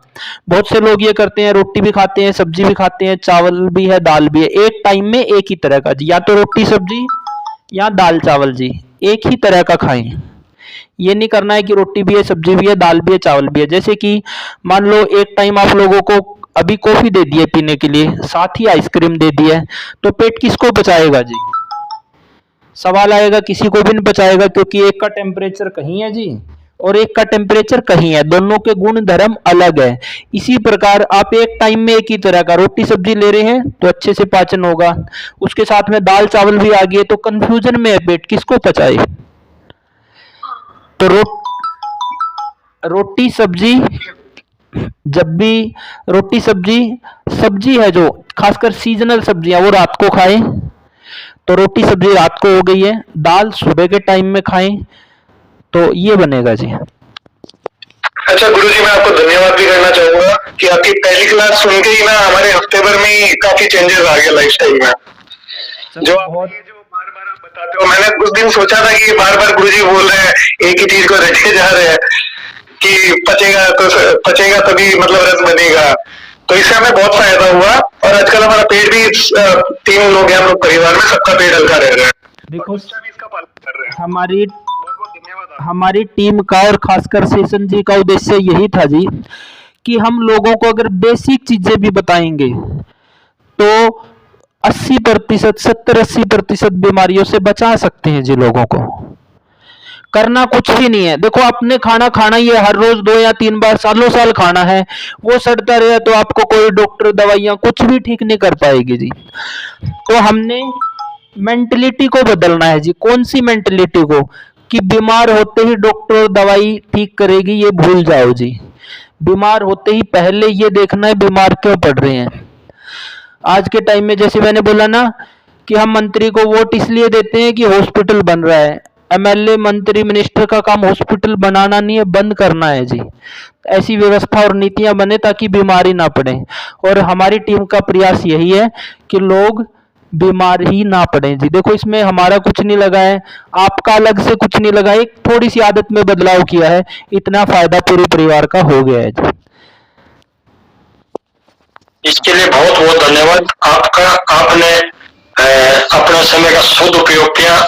बहुत से लोग ये करते हैं, रोटी भी खाते हैं, सब्जी भी खाते हैं, चावल भी है, दाल भी है, एक टाइम में एक ही तरह का जी। या तो रोटी सब्जी या दाल चावल जी, एक ही तरह का खाएं। ये नहीं करना है कि रोटी भी है, सब्जी भी है, दाल भी है, चावल भी है। जैसे कि मान लो एक टाइम आप लोगों को अभी कॉफी दे दी है पीने के लिए, साथ ही आइसक्रीम दे दी है, तो पेट किसको पचाएगा जी? सवाल आएगा, किसी को भी नहीं पचाएगा, क्योंकि एक का टेम्परेचर कहीं है जी और एक का टेम्परेचर कहीं है, दोनों के गुण धर्म अलग है। इसी प्रकार आप एक टाइम में एक ही तरह का रोटी सब्जी ले रहे हैं तो अच्छे से पाचन होगा, उसके साथ में दाल चावल भी आ गए तो कंफ्यूजन में है पेट, किसको पचाए? तो रोटी सब्जी, जब भी रोटी सब्जी सब्जी है जो खासकर सीजनल सब्जियां, वो रात को खाएं। तो रोटी सब्जी रात को हो गई है, दाल सुबह के टाइम में खाएं, तो ये बनेगा जी। अच्छा गुरुजी, मैं आपको धन्यवाद भी करना चाहूंगा कि आपकी पहली क्लास सुन के ही ना हमारे हफ्ते भर में ही काफी चेंजेस आ गए लाइफस्टाइल में। जो बहुत जो बार बार आप बताते हो, मैंने उस दिन सोचा था कि बार बार गुरुजी बोल रहे हैं, एक ही चीज को रटे जा रहे हैं कि पचेगा तभी मतलब रस बनेगा। तो इससे हमें बहुत फायदा हुआ और आजकल हमारा पेट भी 3 लोग हैं हम लोग परिवार में, सबका पेट हल्का रह रहा है। देखो, बच्चा भी इसका पालन कर रहे हैं। हमारी बहुत बहुत धन्यवाद आपका। हमारी टीम का और खासकर सेशन जी का उद्देश्य यही था जी कि हम लोगों को अगर बेसिक चीजें भी बताएंगे तो 80%, 70-80% बीमारियों से बचा सकते हैं जी लोगों को। करना कुछ भी नहीं है। देखो, अपने खाना खाना ही है, हर रोज 2 या 3 बार सालों साल खाना है। वो सड़ता रहे तो आपको कोई डॉक्टर दवाइयां कुछ भी ठीक नहीं कर पाएगी जी। तो हमने मेंटलिटी को बदलना है जी। कौन सी मेंटलिटी को? कि बीमार होते ही डॉक्टर दवाई ठीक करेगी, ये भूल जाओ जी। बीमार होते ही पहले ये देखना है बीमार क्यों पड़ रहे हैं। आज के टाइम में जैसे मैंने बोला ना कि हम मंत्री को वोट इसलिए देते हैं कि हॉस्पिटल बन रहा है। एमएलए, मंत्री, मिनिस्टर का काम हॉस्पिटल बनाना नहीं है, बंद करना है जी। ऐसी व्यवस्था और नीतियां बने ताकि बीमारी ना पड़े। और हमारी टीम का प्रयास यही है कि लोग बीमार ही ना पड़े जी। देखो, इसमें हमारा कुछ नहीं लगा है, आपका अलग से कुछ नहीं लगा, एक थोड़ी सी आदत में बदलाव किया है, इतना फायदा पूरे परिवार का हो गया है जी। इसके लिए बहुत बहुत धन्यवाद आपका। आपने अपना समय का सदुपयोग किया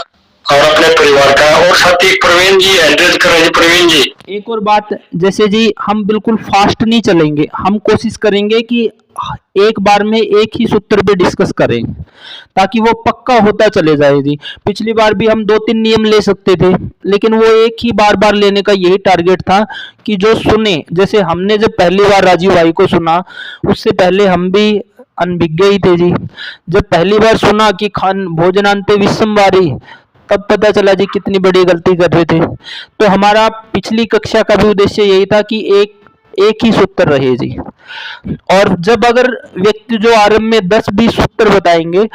और अपने परिवार का। और साथ ही प्रवीण जी एड्रेस कर रहे हैं। प्रवीण जी, एक और बात, जैसे जी हम बिल्कुल फास्ट नहीं चलेंगे, हम कोशिश करेंगे कि एक बार में एक ही सूत्र पे डिस्कस करें ताकि वो पक्का होता चले जाए जी। पिछली बार भी हम 2-3 नियम ले सकते थे, लेकिन वो एक ही बार बार लेने का यही टारगेट था कि जो सुने, जैसे हमने जब पहली बार राजीव भाई को सुना, उससे पहले हम भी अनभिज्ञ ही थे जी। जब पहली बार सुना कि खान भोजनांते विश्वम्भरी, तब पता चला जी कितनी बड़ी गलती कर रहे थे। तो हमारा पिछली कक्षा का भी उद्देश्य यही था कि एक ही सूत्र रहे जी। और जब अगर व्यक्ति जो आरंभ में 10-20 सूत्र बताएंगे,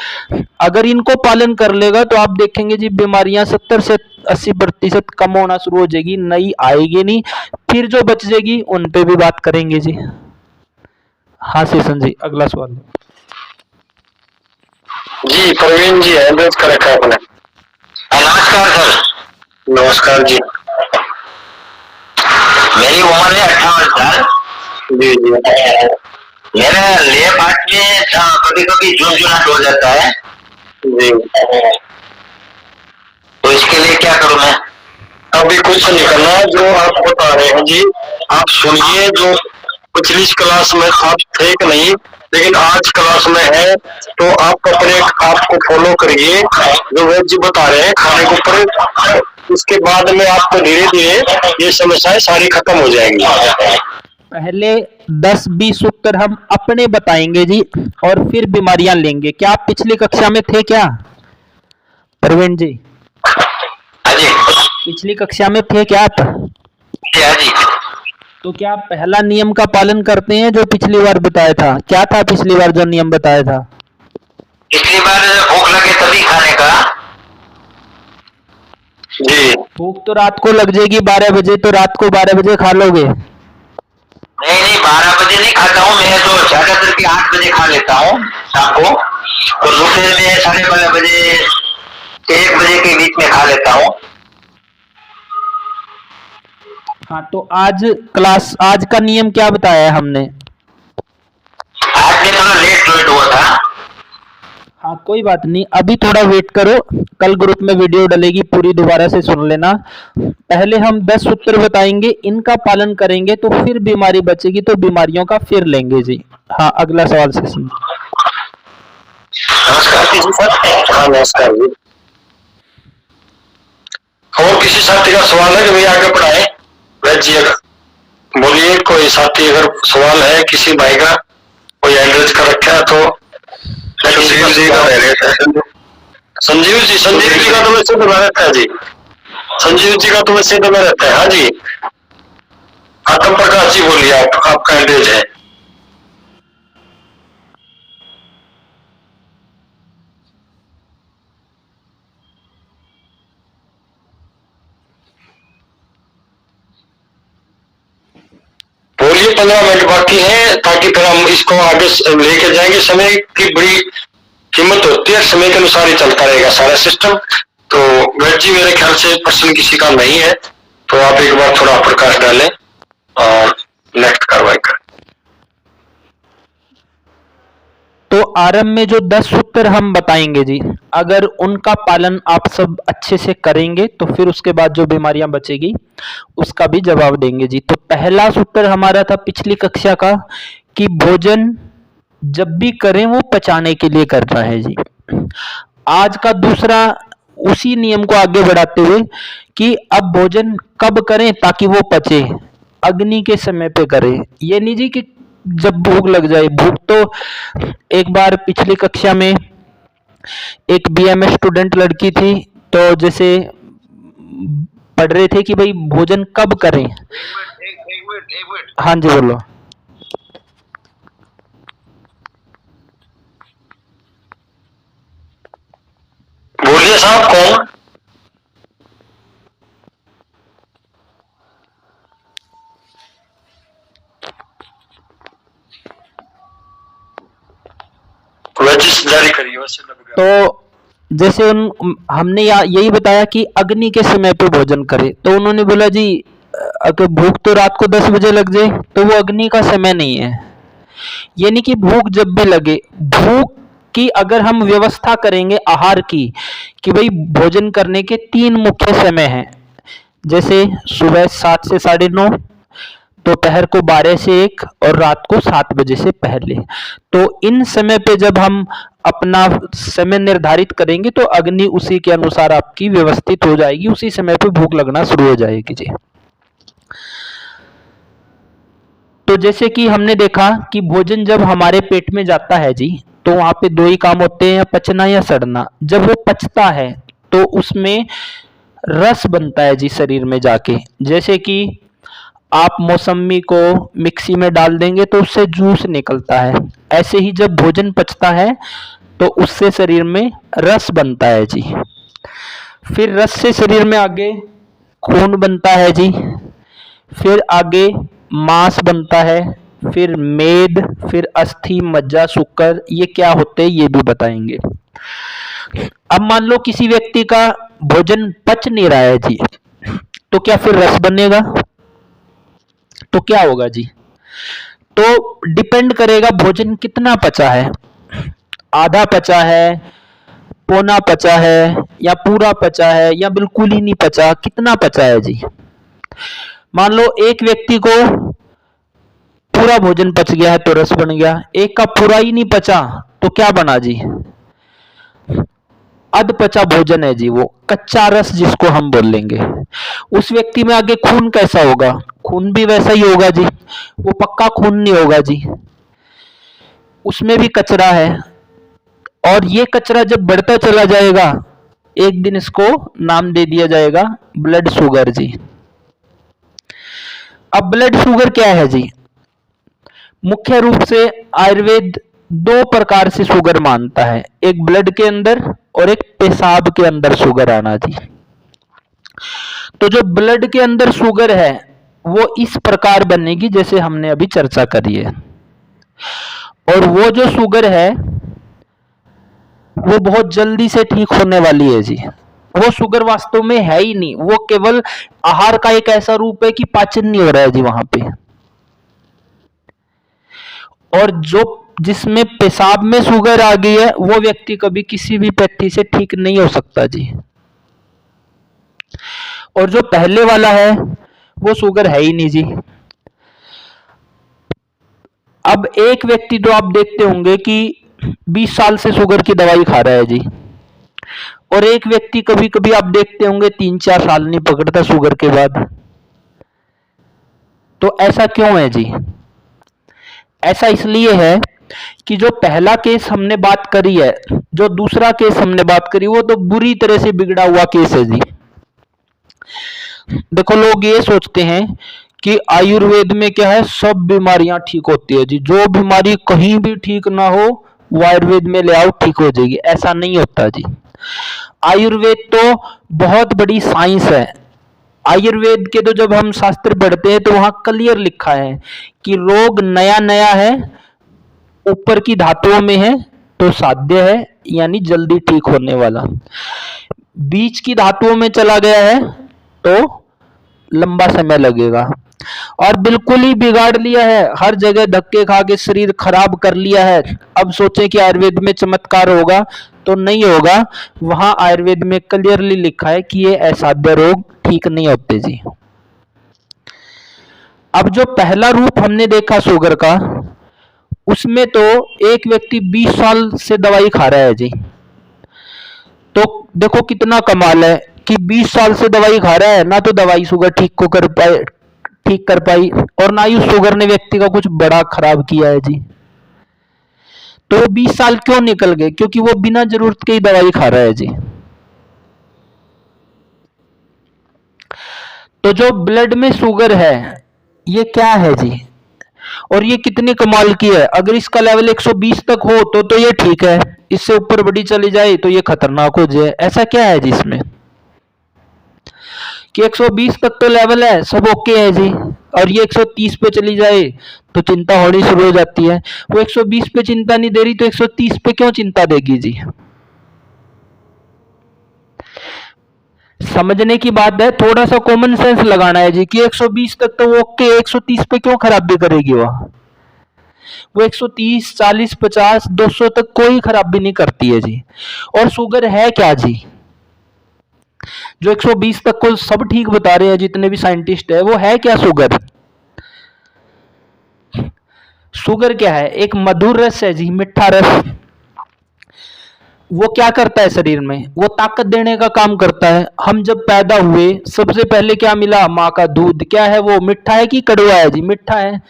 अगर इनको पालन कर लेगा तो आप देखेंगे जी बीमारियां 70 से 80% कम होना शुरू हो जाएगी, नई आएगी नहीं। फिर जो बच जाएगी उन पे भी बात करेंगे जी। हाँ सेशन जी, अगला सवाल। जी प्रवीण जी एड्रेस कर रखा है आपने। नमस्कार सर। नमस्कार जी। मेरी उम्र है 58 साल। जी जी। मेरा लेफ्ट हाथ में कभी कभी झुनझुनाहट हो जाता है जी। तो इसके लिए क्या करूं मैं? अभी कुछ नहीं करना, जो आप बता रहे हैं जी आप सुनिए। जो पिछली क्लास में आप थे कि नहीं, लेकिन आज क्लास में है, तो आप अपने आप को फॉलो करिए जो वैद्य जी बता रहे हैं खाने के ऊपर। उसके बाद में आपको धीरे धीरे ये समस्याएं सारी खत्म हो जाएंगी। पहले 10-20 उत्तर हम अपने बताएंगे जी और फिर बीमारियां लेंगे। क्या आप पिछली कक्षा में थे क्या प्रवीण जी? हाँ जी। पिछली कक्षा में थे क्या आप? हाँ जी। तो क्या आप पहला नियम का पालन करते हैं जो पिछली बार बताया था? क्या था पिछली बार जो नियम बताया था? पिछली बार भूख लगे तभी खाने का। जी। भूख तो रात को लग जाएगी 12 बजे, तो रात को 12 बजे खा लोगे? नहीं नहीं, 12 बजे नहीं खाता हूँ मैं, तो ज्यादातर के 8 बजे खा लेता हूँ शाम को। और दोपहर में 12:30 बजे से 1 बजे के बीच में खा लेता हूँ। हाँ, तो आज का नियम क्या बताया है हमने? आज में थोड़ा लेट हुआ था। हाँ, कोई बात नहीं, अभी थोड़ा वेट करो, कल ग्रुप में वीडियो डलेगी, पूरी दोबारा से सुन लेना। पहले हम 10 सूत्र बताएंगे, इनका पालन करेंगे तो फिर बीमारी बचेगी, तो बीमारियों का फिर लेंगे जी। हाँ, अगला सवाल से सुन। नमस्कार किसी सर। हाँ नमस्कार जी। और किसी साथी का सवाल है कि भैया आगे पढ़ाए? वैद्य जी अगर बोलिए, कोई साथी अगर सवाल है किसी भाई का, कोई एड्रेस का रखा है तो। संजीव जी का संजीव जी का तो वैसे तो मैं रहता है जी। संजीव जी का तो वैसे तो मैं रहता है। हाँ जी। आत्म प्रकाश जी बोलिए, आपका एड्रेस है। 15 मिनट बाकी है, ताकि फिर हम इसको आगे लेके जाएंगे। समय की बड़ी कीमत होती है, समय के अनुसार ही चलता रहेगा सारा सिस्टम। तो वैद जी, मेरे ख्याल से प्रश्न किसी का नहीं है, तो आप एक बार थोड़ा प्रकाश डालें और नेक्स्ट कार्रवाई करें। तो आरंभ में जो 10 सूत्र हम बताएंगे जी, अगर उनका पालन आप सब अच्छे से करेंगे तो फिर उसके बाद जो बीमारियां बचेगी उसका भी जवाब देंगे जी। तो पहला सूत्र हमारा था पिछली कक्षा का कि भोजन जब भी करें वो पचाने के लिए करना है जी। आज का दूसरा उसी नियम को आगे बढ़ाते हुए कि अब भोजन कब करें ताकि वो पचे, अग्नि के समय पे करें। ये नहीं जी कि जब भूख लग जाए। भूख तो एक बार पिछली कक्षा में एक बीएमएस स्टूडेंट लड़की थी, तो जैसे पढ़ रहे थे कि भाई भोजन कब करें। एक मिनट। हाँ जी बोलो। बोलिए साहब, कौन? जारी करिए। तो जैसे हमने यही बताया कि अग्नि के समय पे भोजन करें, तो उन्होंने बोला जी अगर भूख तो रात को 10 बजे लग जाए तो वो अग्नि का समय नहीं है। यानी कि भूख जब भी लगे, भूख की अगर हम व्यवस्था करेंगे आहार की कि भाई भोजन करने के 3 मुख्य समय हैं, जैसे सुबह 7 से 9:30, दोपहर को 12 से 1 और रात को 7 बजे से पहले। तो इन समय पे जब हम अपना समय निर्धारित करेंगे तो अग्नि उसी के अनुसार आपकी व्यवस्थित हो जाएगी, उसी समय पे भूख लगना शुरू हो जाएगी जी। तो जैसे कि हमने देखा कि भोजन जब हमारे पेट में जाता है जी, तो वहां पे 2 ही काम होते हैं, या पचना या सड़ना। जब वो पचता है तो उसमें रस बनता है जी शरीर में जाके। जैसे कि आप मौसमी को मिक्सी में डाल देंगे तो उससे जूस निकलता है, ऐसे ही जब भोजन पचता है तो उससे शरीर में रस बनता है जी। फिर रस से शरीर में आगे खून बनता है जी, फिर आगे मांस बनता है, फिर मेद, फिर अस्थि, मज्जा, शुक्र, ये क्या होते हैं ये भी बताएंगे। अब मान लो किसी व्यक्ति का भोजन पच नहीं रहा है जी, तो क्या फिर रस बनेगा? तो क्या होगा जी? तो डिपेंड करेगा भोजन कितना पचा है, आधा पचा है, पौना पचा है, या पूरा पचा है, या बिल्कुल ही नहीं पचा, कितना पचा है जी। मान लो एक व्यक्ति को पूरा भोजन पच गया है तो रस बन गया, एक का पूरा ही नहीं पचा तो क्या बना जी? अध पचा भोजन है जी, वो कच्चा रस जिसको हम बोल लेंगे। उस व्यक्ति में आगे खून कैसा होगा? खून भी वैसा ही होगा जी, वो पक्का खून नहीं होगा जी, उसमें भी कचरा है। और ये कचरा जब बढ़ता चला जाएगा, एक दिन इसको नाम दे दिया जाएगा ब्लड शुगर जी। अब ब्लड शुगर क्या है जी? मुख्य रूप से आयुर्वेद 2 प्रकार से शुगर मानता है, एक ब्लड के अंदर और एक पेशाब के अंदर शुगर आना जी। तो जो ब्लड के अंदर शुगर है वो इस प्रकार बनेगी जैसे हमने अभी चर्चा करी है, और वो जो शुगर है वो बहुत जल्दी से ठीक होने वाली है जी। वो शुगर वास्तव में है ही नहीं, वो केवल आहार का एक ऐसा रूप है कि पाचन नहीं हो रहा है जी वहां पे। और जो जिसमें पेशाब में शुगर आ गई है वो व्यक्ति कभी किसी भी पैथी से ठीक नहीं हो सकता जी। और जो पहले वाला है वो शुगर है ही नहीं जी। अब एक व्यक्ति तो आप देखते होंगे कि 20 साल से शुगर की दवाई खा रहा है जी, और एक व्यक्ति कभी कभी आप देखते होंगे 3-4 साल नहीं पकड़ता शुगर के बाद। तो ऐसा क्यों है जी? ऐसा इसलिए है कि जो पहला केस हमने बात करी है, जो दूसरा केस हमने बात करी, वो तो बुरी तरह से बिगड़ा हुआ केस है जी। देखो लोग ये सोचते हैं कि आयुर्वेद में क्या है, सब बीमारियां ठीक होती है जी, जो बीमारी कहीं भी ठीक ना हो वो आयुर्वेद में ले आओ ठीक हो जाएगी। ऐसा नहीं होता जी। आयुर्वेद तो बहुत बड़ी साइंस है। आयुर्वेद के तो जब हम शास्त्र पढ़ते हैं तो वहां क्लियर लिखा है कि रोग नया नया है, ऊपर की धातुओं में है तो साध्य है, यानी जल्दी ठीक होने वाला। बीच की धातुओं में चला गया है तो लंबा समय लगेगा। और बिल्कुल ही बिगाड़ लिया है, हर जगह धक्के खा के शरीर खराब कर लिया है, अब सोचे कि आयुर्वेद में चमत्कार होगा तो नहीं होगा। वहां आयुर्वेद में क्लियरली लिखा है कि ये असाध्य रोग ठीक नहीं होते जी। अब जो पहला रूप हमने देखा शुगर का, उसमें तो एक व्यक्ति 20 साल से दवाई खा रहा है जी। तो देखो कितना कमाल है कि 20 साल से दवाई खा रहा है, ना तो दवाई शुगर ठीक कर पाई और ना ही उस शुगर ने व्यक्ति का कुछ बड़ा खराब किया है जी। तो 20 साल क्यों निकल गए? क्योंकि वो बिना जरूरत के ही दवाई खा रहा है जी। तो जो ब्लड में शुगर है ये क्या है जी, और ये कितनी कमाल की है। अगर इसका लेवल 120 तक हो तो ये ठीक है, इससे ऊपर बड़ी चली जाए तो ये खतरनाक हो जाए। ऐसा क्या है जी इसमें कि 120 तक तो लेवल है, सब ओके है जी, और ये 130 पे चली जाए तो चिंता होनी शुरू हो जाती है। वो 120 पे चिंता नहीं दे रही तो 130 पे क्यों चिंता देगी जी? समझने की बात है, थोड़ा सा कॉमन सेंस लगाना है जी कि 120 तक तो वो ओके, 130 पे क्यों खराबी करेगी वो 130, 40, 50, 200 तक कोई खराबी नहीं करती है जी। और शुगर है क्या जी? जो 120 तक को सब ठीक बता रहे हैं जितने भी साइंटिस्ट है, वो है क्या शुगर? शुगर क्या है? एक मधुर रस है जी, मीठा रस। वो क्या करता है शरीर में? वो ताकत देने का काम करता है। हम जब पैदा हुए सबसे पहले क्या मिला? माँ का दूध। क्या है वो? मीठा है कि कड़वा है जी? मीठा है।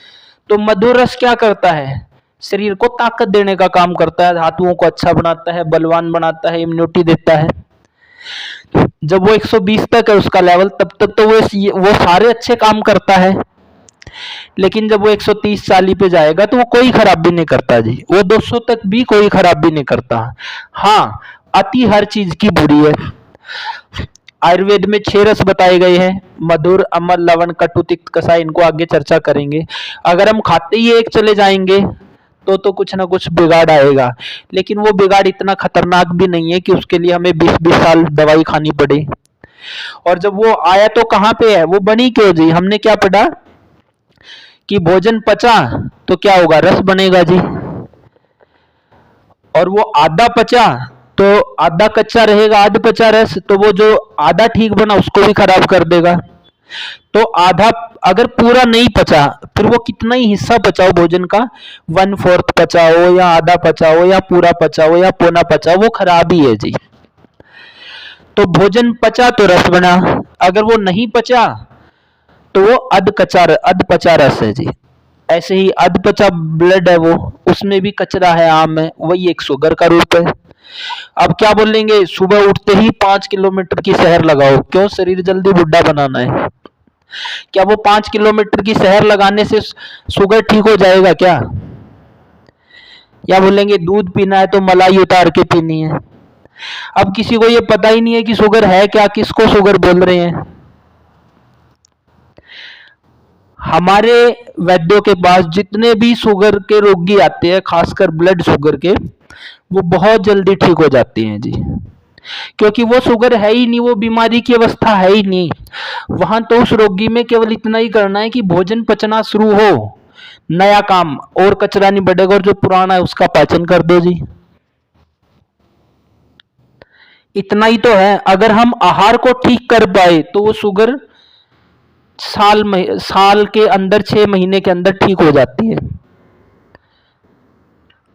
तो मधुर रस क्या करता है? शरीर को ताकत देने का काम करता है, धातुओं को अच्छा बनाता है, बलवान बनाता है, इम्यूनिटी देता है। जब वो 120 तक है उसका लेवल, तब तक तो वो सारे अच्छे काम करता है। लेकिन जब वो 130-40 पे जाएगा तो वो कोई खराबी नहीं करता जी। वो 200 तक भी कोई खराबी नहीं करता। हाँ, अति हर चीज की बुरी है। आयुर्वेद में 6 रस बताए गए हैं, मधुर, अम्ल, लवण, कटु, तिक्त, कसाय। इनको आगे चर्चा करेंगे। अगर हम खाते ही एक चले जाएंगे तो कुछ ना कुछ बिगाड़ आएगा, लेकिन वो बिगाड़ इतना खतरनाक भी नहीं है कि उसके लिए हमें 20-20 साल दवाई खानी पड़े। और जब वो आया तो कहाँ पे है? वो बनी क्यों जी? हमने क्या पढ़ा कि भोजन पचा तो क्या होगा? रस बनेगा जी। और वो आधा पचा तो आधा कच्चा रहेगा, आधा पचा रस, तो वो जो आधा ठीक बना उसको भी खराब कर देगा। तो आधा अगर पूरा नहीं पचा, फिर वो कितना ही हिस्सा पचाओ भोजन का, 1/4 पचाओ या आधा पचाओ या पूरा पचाओ या पौना पचाओ, वो खराब ही है जी। तो भोजन पचा तो रस बना, अगर वो नहीं पचा तो वो अध पचा रस है जी। ऐसे ही अध पचा ब्लड है वो, उसमें भी कचरा है, आम है, वही एक शुगर का रूप है। अब क्या बोलेंगे? सुबह उठते ही 5 किलोमीटर की सैर लगाओ। क्यों? शरीर जल्दी बुढ़ा बनाना है। क्या वो 5 किलोमीटर की सैर लगाने से शुगर ठीक हो जाएगा क्या? या बोलेंगे दूध पीना है तो मलाई उतार के पीनी है। अब किसी को ये पता ही नहीं है कि शुगर है क्या, किसको शुगर बोल रहे हैं। हमारे वैद्यों के पास जितने भी शुगर के रोगी आते हैं, खासकर ब्लड शुगर के, वो बहुत जल्दी ठीक हो जाते हैं जी। क्योंकि वो शुगर है ही नहीं, वो बीमारी की अवस्था है ही नहीं। वहां तो उस रोगी में केवल इतना ही करना है कि भोजन पचना शुरू हो, नया काम, और कचरा नहीं बढ़ेगा, और जो पुराना है उसका पाचन कर दो जी। इतना ही तो है। अगर हम आहार को ठीक कर पाए तो वो शुगर साल के अंदर, 6 महीने के अंदर ठीक हो जाती है।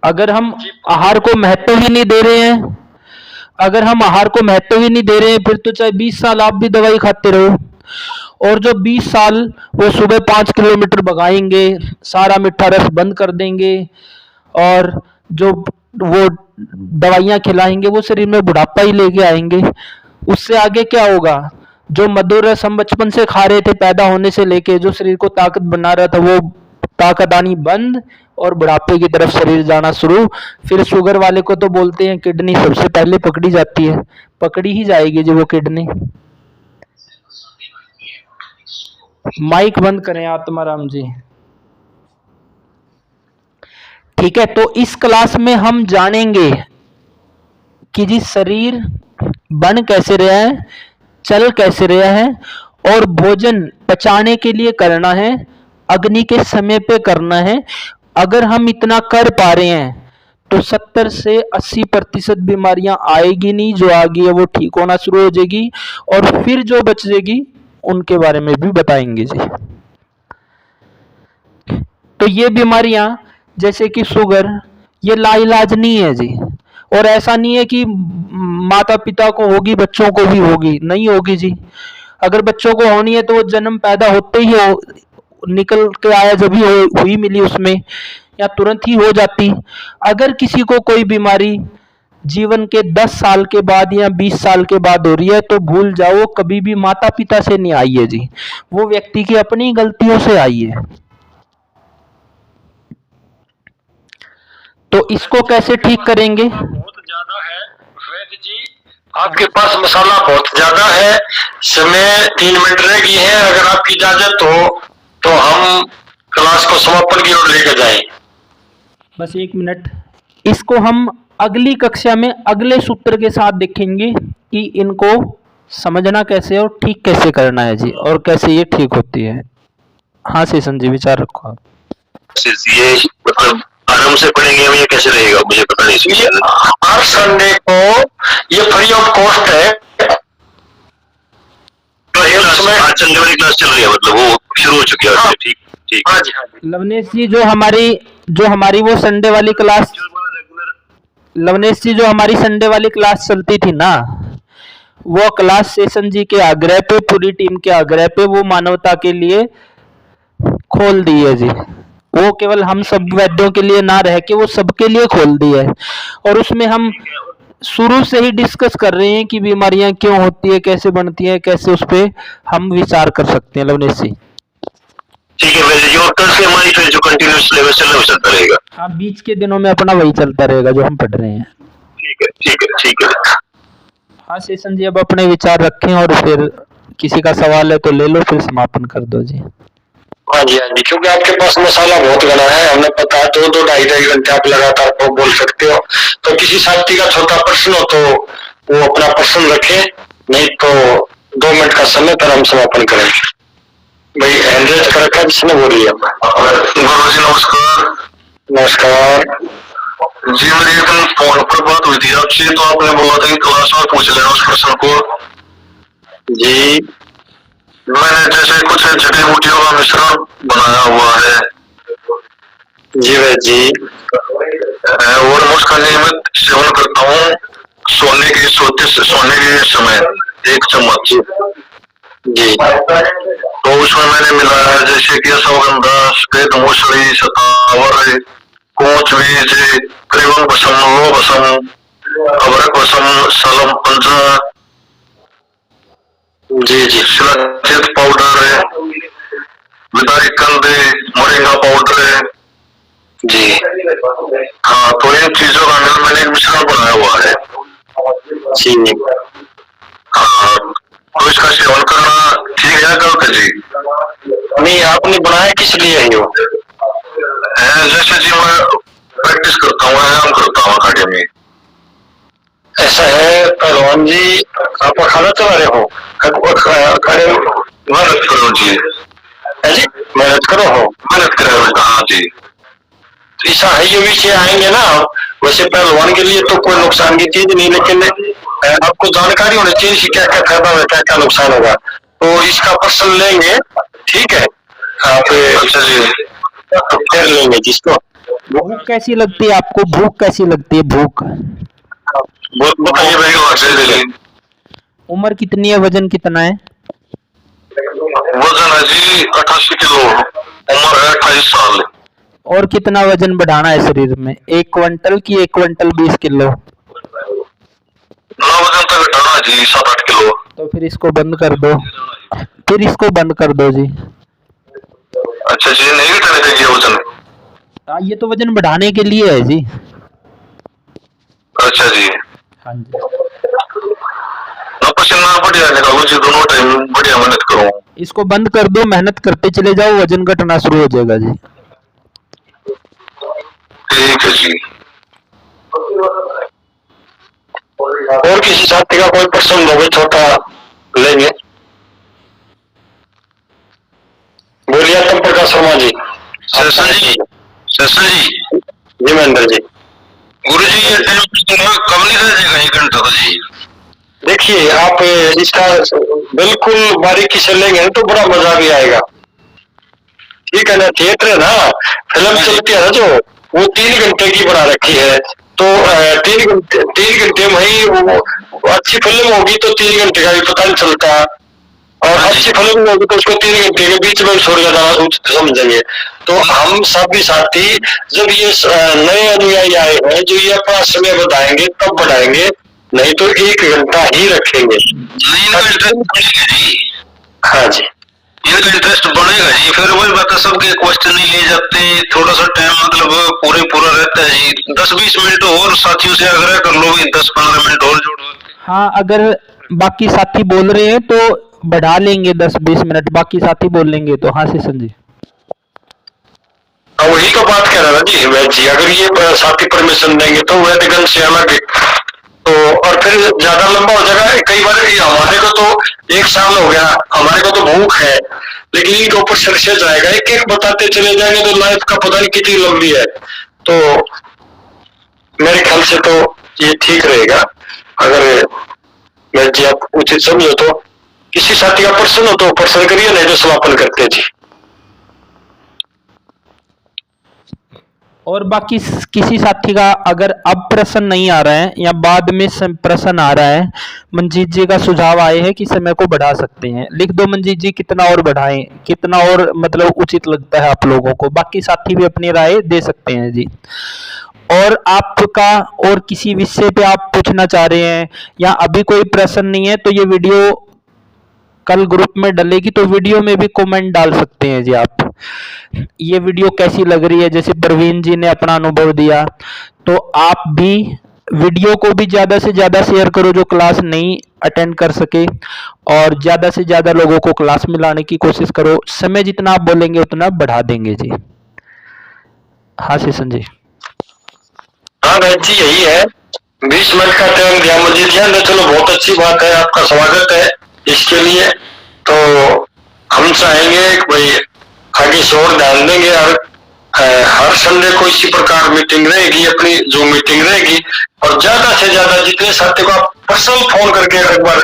अगर हम आहार को महत्व ही नहीं दे रहे हैं, अगर हम आहार को महत्व ही नहीं दे रहे हैं, फिर तो चाहे 20 साल आप भी दवाई खाते रहो, और जो 20 साल वो सुबह 5 किलोमीटर भगाएंगे, सारा मीठा रस बंद कर देंगे, और जो वो दवाइयां खिलाएंगे, वो शरीर में बुढ़ापा ही लेके आएंगे। उससे आगे क्या होगा? जो मधुर रस हम बचपन से खा रहे थे, पैदा होने से लेके, जो शरीर को ताकत बना रहा था, वो ताकत आनी बंद और बुढ़ापे की तरफ शरीर जाना शुरू। फिर शुगर वाले को तो बोलते हैं किडनी सबसे पहले पकड़ी जाती है, पकड़ी ही जाएगी जी वो किडनी। माइक बंद करें आत्माराम जी। ठीक है, तो इस क्लास में हम जानेंगे कि जी शरीर बन कैसे रहा है, चल कैसे रहा है, और भोजन पचाने के लिए करना है, अग्नि के समय पे करना है। अगर हम इतना कर पा रहे हैं तो 70 से 80% बीमारियां आएगी नहीं, जो आ गई है वो ठीक होना शुरू हो जाएगी, और फिर जो बच जाएगी उनके बारे में भी बताएंगे जी। तो ये बीमारियां जैसे कि शुगर, ये लाइलाज नहीं है जी, और ऐसा नहीं है कि माता पिता को होगी बच्चों को भी होगी, नहीं होगी जी। अगर बच्चों को होनी है तो वो जन्म पैदा होते ही हो निकल के आया, जब ही हुई मिली उसमें, या तुरंत ही हो जाती। अगर किसी को कोई बीमारी जीवन के 10 साल के बाद या 20 साल के बाद हो रही है तो भूल जाओ, कभी भी माता पिता से नहीं आई है जी, वो व्यक्ति की अपनी गलतियों से आई है। तो इसको कैसे ठीक करेंगे? बहुत ज्यादा है वैद्य जी, आपके पास मसाला बहुत ज्यादा है। समय 3 मिनट रह गई है, अगर आपकी इजाजत हो तो हम क्लास को समापन की ओर लेकर जाएं। बस 1 मिनट, इसको हम अगली कक्षा में अगले सूत्र के साथ देखेंगे कि इनको समझना कैसे और ठीक कैसे करना है जी, और कैसे ये ठीक होती है। हाँ सेशन जी, विचार रखो आप। ये मतलब आराम से पढ़ेंगे हम, ये कैसे रहेगा मुझे पता नहीं। ये हर संडे को ये फ्री ऑफ कॉस्ट है। आज संडे वाली क्लास चल रही है, मतलब वो शुरू हो चुकी है। हाँ, ठीक ठीक। हाँ जी हाँ जी। लवनेश जी, जो हमारी वो संडे वाली क्लास, लवनेश जी जो हमारी संडे वाली क्लास चलती थी ना, वो क्लास सेशन जी के आग्रह पे, पूरी टीम के आग्रह पे, वो मानवता के लिए खोल दी है जी। वो केवल हम सब वैद्यों के लिए ना रह के वो सबके लिए खोल दी है, और उसमें हम शुरू से ही डिस्कस कर रहे हैं कि बीमारियां क्यों होती है, कैसे बनती है, कैसे उस पे हम विचार कर सकते हैं। लवनेश जी ठीक है वैसे, और कल से हमारी फिर जो कंटिन्यूस सिलेबस चल रहा है वो चलता रहेगा। हाँ, बीच के दिनों में अपना वही चलता रहेगा जो हम पढ़ रहे हैं। ठीक है ठीक है ठीक है। हाँ सेशन जी, अब अपने विचार रखें, और फिर किसी का सवाल है तो ले लो, फिर समापन कर दो जी। हाँ जी हाँ जी, क्योंकि आपके पास मसाला बहुत घना है, हमें पता है। 2-2 ढाई-ढाई घंटे आप लगातार बोल सकते हो। तो किसी साथी का छोटा प्रश्न हो तो वो अपना प्रश्न रखे, नहीं तो 2 मिनट का समय पर हम समापन करेंगे। भाई हैंड रेज कर रखा है, जिसने बोल लिया। गुरु जी नमस्कार। नमस्कार जी, मेरी एक दिन फोन पर बात हुई थी आपसे, तो आपने बोला था कि क्लास में पूछ लेना उस प्रश्न को। जी, मैंने जैसे कुछ जड़ी बूटियों का मिश्रण बनाया हुआ है। जी भाई जी, और मैं उसका नियमित सेवन करता हूँ सोने के समय 1 चम्मच। जी, तो उसमें मैंने मिलाया जैसे कि अश्वगंधा, श्वेत मूसली, शतावर, कोच बीज, त्रिभंग भस्म, लो भस्म, अबरक भस्म, सलम पंजा, जी जी, शिलाजीत पाउडर है, विदाई कंद, मोरिंगा पाउडर है। जी हाँ, तो इन चीजों का मैंने एक मिश्रण बनाया हुआ है। जी हाँ, तो इसका सेवन करना ठीक है गलत है जी? नहीं, आपने बनाया किस लिए है वो? जैसे जी मैं प्रैक्टिस करता हूँ, व्यायाम करता हूँ अखाड़े में। ऐसा है पहलवान जी, आप अखाड़ा चला रहे हो? अखाड़े मेहनत करो जी। जी मेहनत करो हो, मेहनत करो। हाँ जी, ऐसा है। ये विषय आएंगे ना, वैसे पहलवान के लिए तो कोई नुकसान की चीज नहीं, लेकिन आपको जानकारी होनी चाहिए कि क्या क्या फायदा है, क्या क्या नुकसान होगा। तो इसका प्रश्न लेंगे, ठीक है आप? अच्छा जी, तो फिर लेंगे जिसको। भूख कैसी लगती है आपको? भूख कैसी लगती है? भूख बताइए भाई। उम्र कितनी है? वजन कितना है? वजन है जी 88 किलो, उम्र है 28 साल। और कितना वजन बढ़ाना है शरीर में? 1 क्विंटल की 1 क्विंटल 20 किलो? ना, वजन तक घटाना जी 7-8 किलो। तो फिर इसको बंद कर दो, फिर इसको बंद कर दो जी। अच्छा जी, नहीं घटाने देंगे वजन? हाँ, ये तो वजन बढ़ाने के लिए है जी। अच्छा जी, हाँ जी, पसीना बढ़िया निकालो जी, दोनों टाइम बढ़िया मेहनत करो। इसको बंद कर दो, मेहनत करते चले जाओ, वजन घटना शुरू हो जाएगा जी। ठीक है जी। और किसी साथी का कोई प्रश्न हो छोटा लेंगे? बोलिए तम प्रकाश शर्मा जी। सर जी जी महेंद्र जी। गुरु जी ये टाइम कम नहीं रह जाएगा 1 घंटा तो जी? देखिए आप इसका बिल्कुल बारीकी से लेंगे तो बड़ा मजा भी आएगा। ठीक है ना, थिएटर है ना, फिल्म चलती है ना जो, वो 3 घंटे की बना रखी है, तो 3 घंटे में ही वो अच्छी फिल्म होगी तो 3 घंटे का भी पता नहीं चलता, और अच्छी फिल्म होगी तो उसको 3 घंटे के बीच में छोड़ जाना समझेंगे। तो हम सभी साथी जब ये नए अनुयायी आए हैं जो ये अपना समय बढ़ाएंगे तब बढ़ाएंगे, नहीं तो 1 घंटा ही रखेंगे। हाँ जी, इनका इंटरेस्ट बढ़ेगा जी। फिर वही बात है, सबके क्वेश्चन नहीं ले जाते, थोड़ा सा टाइम मतलब पूरा रहता है जी। 10-20 मिनट और साथियों से आग्रह कर लो भी, 10-15 मिनट और जोड़ो। हाँ, अगर बाकी साथी बोल रहे हैं तो बढ़ा लेंगे 10-20 मिनट, बाकी साथी बोल लेंगे तो। हाँ सेशन जी, वही तो बात कह रहा था जी हिमेश जी, अगर ये साथी परमिशन देंगे तो वैदिकन से अलग, तो और फिर ज्यादा लंबा हो जाएगा। कई बार हमारे को तो 1 साल हो गया, हमारे को तो भूख है, लेकिन इनके ऊपर सरसे जाएगा, एक बताते चले जाएंगे तो लाइफ का पता नहीं कितनी लंबी है। तो मेरे ख्याल से तो ये ठीक रहेगा। अगर मैं जी आप उचित समझो तो किसी साथी का प्रश्न हो तो प्रश्न करिए, नहीं तो समापन करते जी। और बाकी किसी साथी का अगर अब प्रश्न नहीं आ रहा है या बाद में प्रश्न आ रहा है, मंजीत जी का सुझाव आए है कि समय को बढ़ा सकते हैं, लिख दो मंजीत जी कितना और बढ़ाएं, कितना और मतलब उचित लगता है आप लोगों को। बाकी साथी भी अपनी राय दे सकते हैं जी। और आपका और किसी विषय पे आप पूछना चाह रहे हैं या अभी कोई प्रश्न नहीं है तो ये वीडियो कल ग्रुप में डलेगी, तो वीडियो में भी कमेंट डाल सकते हैं जी आप। ये वीडियो कैसी लग रही है, जैसे प्रवीण जी ने अपना अनुभव दिया, तो आप भी वीडियो को भी ज्यादा से ज्यादा शेयर करो जो क्लास नहीं अटेंड कर सके, और ज्यादा से ज्यादा लोगों को क्लास में लाने की कोशिश करो। समय जितना आप बोलेंगे उतना बढ़ा देंगे जी। हाँ सेशन जी। हाँ भाई जी, यही है 20 मिनट का टाइम दिया मुझे ध्यान। चलो बहुत अच्छी बात है, आपका स्वागत है इसके लिए। तो हम चाहेंगे कि भाई आगे से और ध्यान देंगे, और हर संडे को इसी प्रकार मीटिंग रहेगी, अपनी जो मीटिंग रहेगी, और ज्यादा से ज्यादा जितने साथी को आप पर्सनल फोन करके एक बार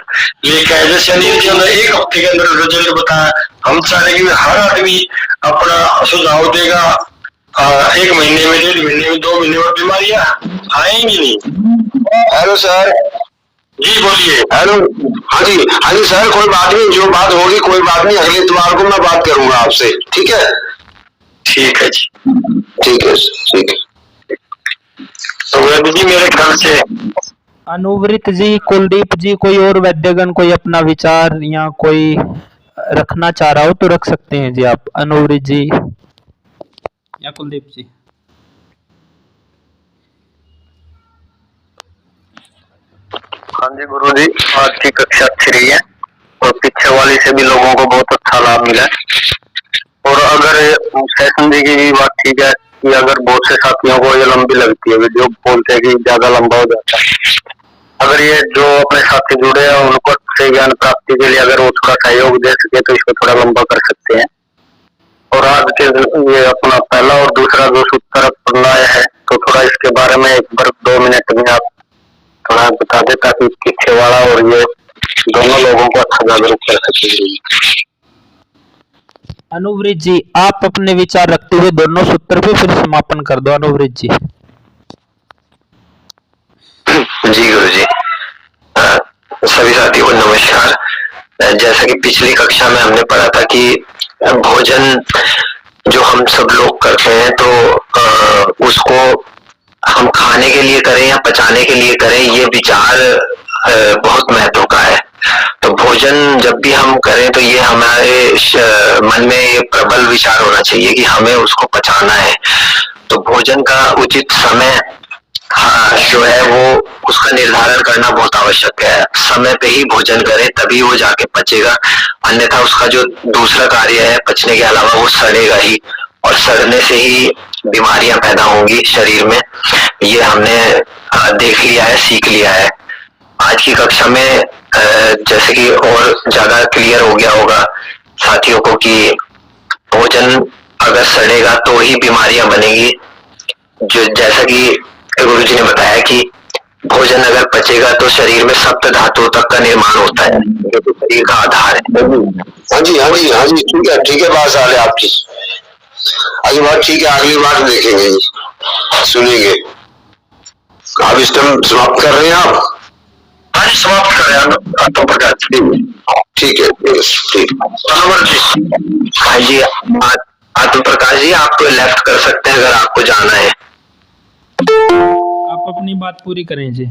लेके आए। जैसे अनिल जी ने 1 हफ्ते के अंदर रिजल्ट बताया, हम चाहेंगे कि हर आदमी अपना सुझाव देगा। 1 महीने में, 1.5 महीने में, 2 महीने में बीमारियां आएंगी नहीं। हेलो सर जी बोलिए। हेलो। हाँ जी सर, कोई बात नहीं, जो बात होगी कोई बात नहीं, अगले इतवार को मैं बात करूंगा आपसे, ठीक है? ठीक है जी, ठीक है। तो वैद्य जी मेरे ख्याल से अनुवृत जी, कुलदीप जी, कोई और वैद्यगण कोई अपना विचार या कोई रखना चाह रहा हो तो रख सकते हैं जी आप, अनुवृत जी या कुलदीप जी। हाँ जी गुरु जी, आज की कक्षा अच्छी रही है और पीछे वाली से भी लोगों को बहुत अच्छा लाभ मिला है। और अगर सेशन जी की भी बात ठीक है कि अगर बहुत से साथियों को ये लंबी लगती है वीडियो, बोलते हैं कि ज्यादा लंबा हो जाता है, अगर ये जो अपने साथी जुड़े हैं उनको अच्छे ज्ञान प्राप्ति के लिए अगर वो थोड़ा सहयोग दे सके तो इसको थोड़ा लंबा कर सकते हैं। और आज के ये अपना पहला और दूसरा जो सूत्र अपनाया है, तो थोड़ा इसके बारे में एक बार 2 मिनट में आप थोड़ा बता दे, ताकि पीछे वाला और ये दोनों लोगों को अच्छा जागरूक कर सके। अनुवृत जी, आप अपने विचार रखते हुए दोनों सूत्र पे फिर समापन कर दो। अनुवृत जी। जी गुरु जी, सभी साथियों को नमस्कार। जैसा कि पिछली कक्षा में हमने पढ़ा था कि भोजन जो हम सब लोग करते हैं तो उसको हम खाने के लिए करें या पचाने के लिए करें, ये विचार बहुत महत्व का है। तो भोजन जब भी हम करें तो ये हमारे मन में ये प्रबल विचार होना चाहिए कि हमें उसको पचाना है। तो भोजन का उचित समय जो है वो उसका निर्धारण करना बहुत आवश्यक है। समय पे ही भोजन करें तभी वो जाके पचेगा, अन्यथा उसका जो दूसरा कार्य है पचने के अलावा वो सड़ेगा ही, और सड़ने से ही बीमारियां पैदा होंगी शरीर में। ये हमने देख लिया है, सीख लिया है। आज की कक्षा में जैसे कि और ज्यादा क्लियर हो गया होगा साथियों को कि भोजन अगर सड़ेगा तो ही बीमारियां बनेगी। जो जैसा कि गुरु जी ने बताया कि भोजन अगर पचेगा तो शरीर में सप्त धातुओं तक का निर्माण होता है, जो तो शरीर का आधार है। हाँ जी हाँ जी हाँ जी, ठीक है बात सारे आपकी। अगली बार ठीक है, अगली बार देखेंगे जी, सुनेंगे। आप इस टाइम समाप्त कर रहे हैं आप? हाँ जी, समाप्त कर रहे हैं। तो प्रकाश ठीक है, ठीक। हाँ जी, आत्म प्रकाश जी आप लेफ्ट कर सकते हैं अगर आपको जाना है। आप अपनी बात पूरी करें जी।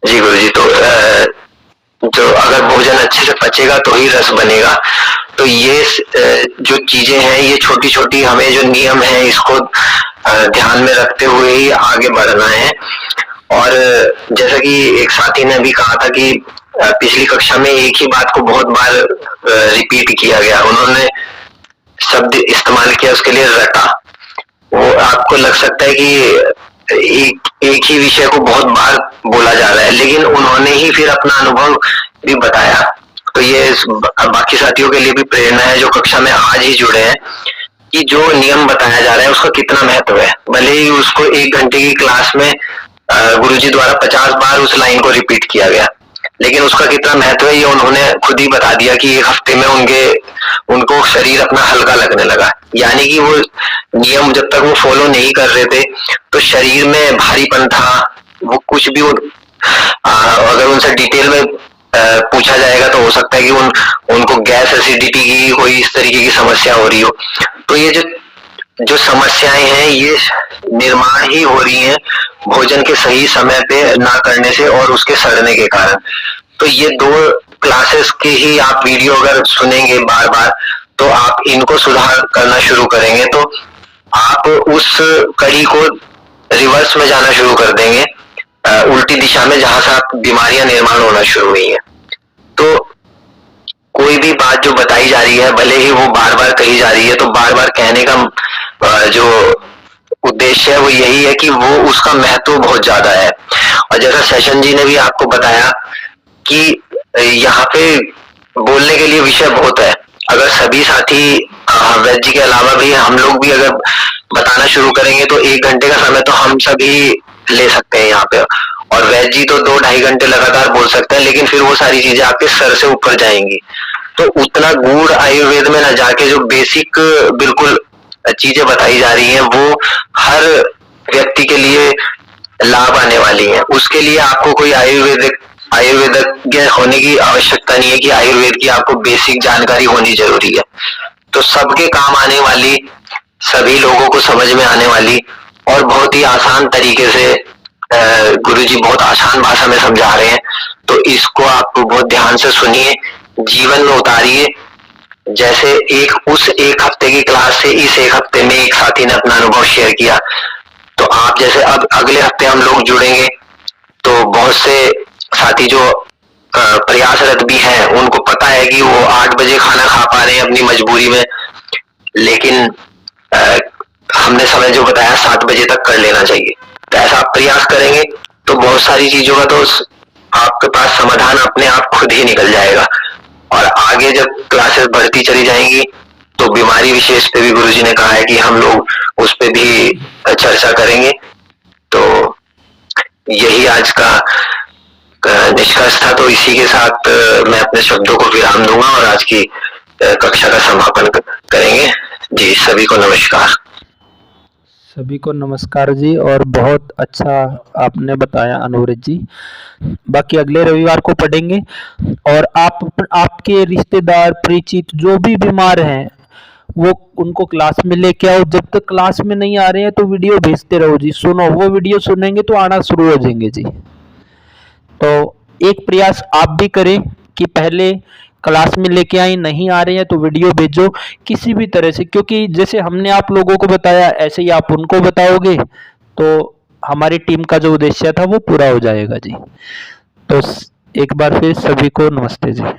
जी गुरु जी, तो जो अगर भोजन अच्छे से पचेगा तो ही रस बनेगा। तो ये जो चीजें हैं, ये छोटी छोटी हमें जो नियम है इसको ध्यान में रखते हुए ही आगे बढ़ना है। और जैसा कि एक साथी ने भी कहा था कि पिछली कक्षा में एक ही बात को बहुत बार रिपीट किया गया, उन्होंने शब्द इस्तेमाल किया उसके लिए रटा। वो आपको लग सकता है कि एक ही विषय को बहुत बार बोला जा रहा है, लेकिन उन्होंने ही फिर अपना अनुभव भी बताया। तो ये बाकी साथियों के लिए भी प्रेरणा है जो कक्षा में आज ही जुड़े हैं, कि जो नियम बताया जा रहा है उसका कितना महत्व है। भले ही उसको 1 घंटे की क्लास में गुरुजी द्वारा 50 बार उस लाइन को रिपीट किया गया, लेकिन उसका कितना महत्व है ये उन्होंने खुद ही बता दिया कि 1 हफ्ते में उनको शरीर अपना हल्का लगने लगा। यानी कि वो नियम जब तक वो फॉलो नहीं कर रहे थे तो शरीर में भारीपन था, वो कुछ भी अगर उनसे डिटेल में पूछा जाएगा तो हो सकता है कि उनको गैस एसिडिटी की कोई इस तरीके की समस्या हो रही हो। तो ये जो समस्याएं हैं ये निर्माण ही हो रही हैं भोजन के सही समय पे ना करने से और उसके सड़ने के कारण। तो ये 2 क्लासेस के ही आप वीडियो अगर सुनेंगे बार बार तो आप इनको सुधार करना शुरू करेंगे, तो आप उस कड़ी को रिवर्स में जाना शुरू कर देंगे, उल्टी दिशा में, जहां से आप बीमारियां निर्माण होना शुरू हुई है। तो कोई भी बात जो बताई जा रही है, भले ही वो बार बार कही जा रही है, तो बार बार कहने का जो उद्देश्य है वो यही है कि वो उसका महत्व बहुत ज्यादा है। और जैसा सेशन जी ने भी आपको बताया कि यहाँ पे बोलने के लिए विषय बहुत है। अगर सभी साथी वैद्य जी के अलावा भी हम लोग भी अगर बताना शुरू करेंगे तो 1 घंटे का समय तो हम सभी ले सकते हैं यहाँ पे, और वैद्य जी तो 2-2.5 घंटे लगातार बोल सकते हैं, लेकिन फिर वो सारी चीजें आपके सर से ऊपर जाएंगी। तो उतना गूढ़ आयुर्वेद में न जाके जो बेसिक बिल्कुल चीजें बताई जा रही हैं वो हर व्यक्ति के लिए लाभ आने वाली है। उसके लिए आपको कोई आयुर्वेदज्ञ होने की आवश्यकता नहीं है कि आयुर्वेद की आपको बेसिक जानकारी होनी जरूरी है। तो सबके काम आने वाली, सभी लोगों को समझ में आने वाली और बहुत ही आसान तरीके से गुरुजी बहुत आसान भाषा में समझा रहे हैं। तो इसको आप बहुत ध्यान से सुनिए, जीवन में उतारिए। जैसे उस 1 हफ्ते की क्लास से इस 1 हफ्ते में एक साथी ने अपना अनुभव शेयर किया, तो आप जैसे अब अगले हफ्ते हम लोग जुड़ेंगे तो बहुत से साथी जो प्रयासरत भी हैं उनको पता है कि वो 8 बजे खाना खा पा रहे हैं अपनी मजबूरी में, लेकिन हमने समय जो बताया 7 बजे तक कर लेना चाहिए। तो ऐसा आप प्रयास करेंगे तो बहुत सारी चीजों का तो आपके पास समाधान अपने आप खुद ही निकल जाएगा। और आगे जब क्लासेस बढ़ती चली जाएंगी तो बीमारी विशेष पे भी गुरुजी ने कहा है कि हम लोग उस पे भी चर्चा करेंगे। तो यही आज का निष्कर्ष था। तो इसी के साथ मैं अपने शब्दों को विराम दूंगा और आज की कक्षा का समापन करेंगे। जी सभी को नमस्कार। सभी को नमस्कार जी, और बहुत अच्छा आपने बताया अनुव्रत जी। बाकी अगले रविवार को पढ़ेंगे, और आपके रिश्तेदार परिचित जो भी बीमार हैं वो उनको क्लास में लेके आओ। जब तक क्लास में नहीं आ रहे हैं तो वीडियो भेजते रहो जी, सुनो, वो वीडियो सुनेंगे तो आना शुरू हो जाएंगे जी। तो एक प्रयास आप भी करें कि पहले क्लास में लेके आए, नहीं आ रहे हैं तो वीडियो भेजो किसी भी तरह से, क्योंकि जैसे हमने आप लोगों को बताया ऐसे ही आप उनको बताओगे तो हमारी टीम का जो उद्देश्य था वो पूरा हो जाएगा जी। तो एक बार फिर सभी को नमस्ते जी।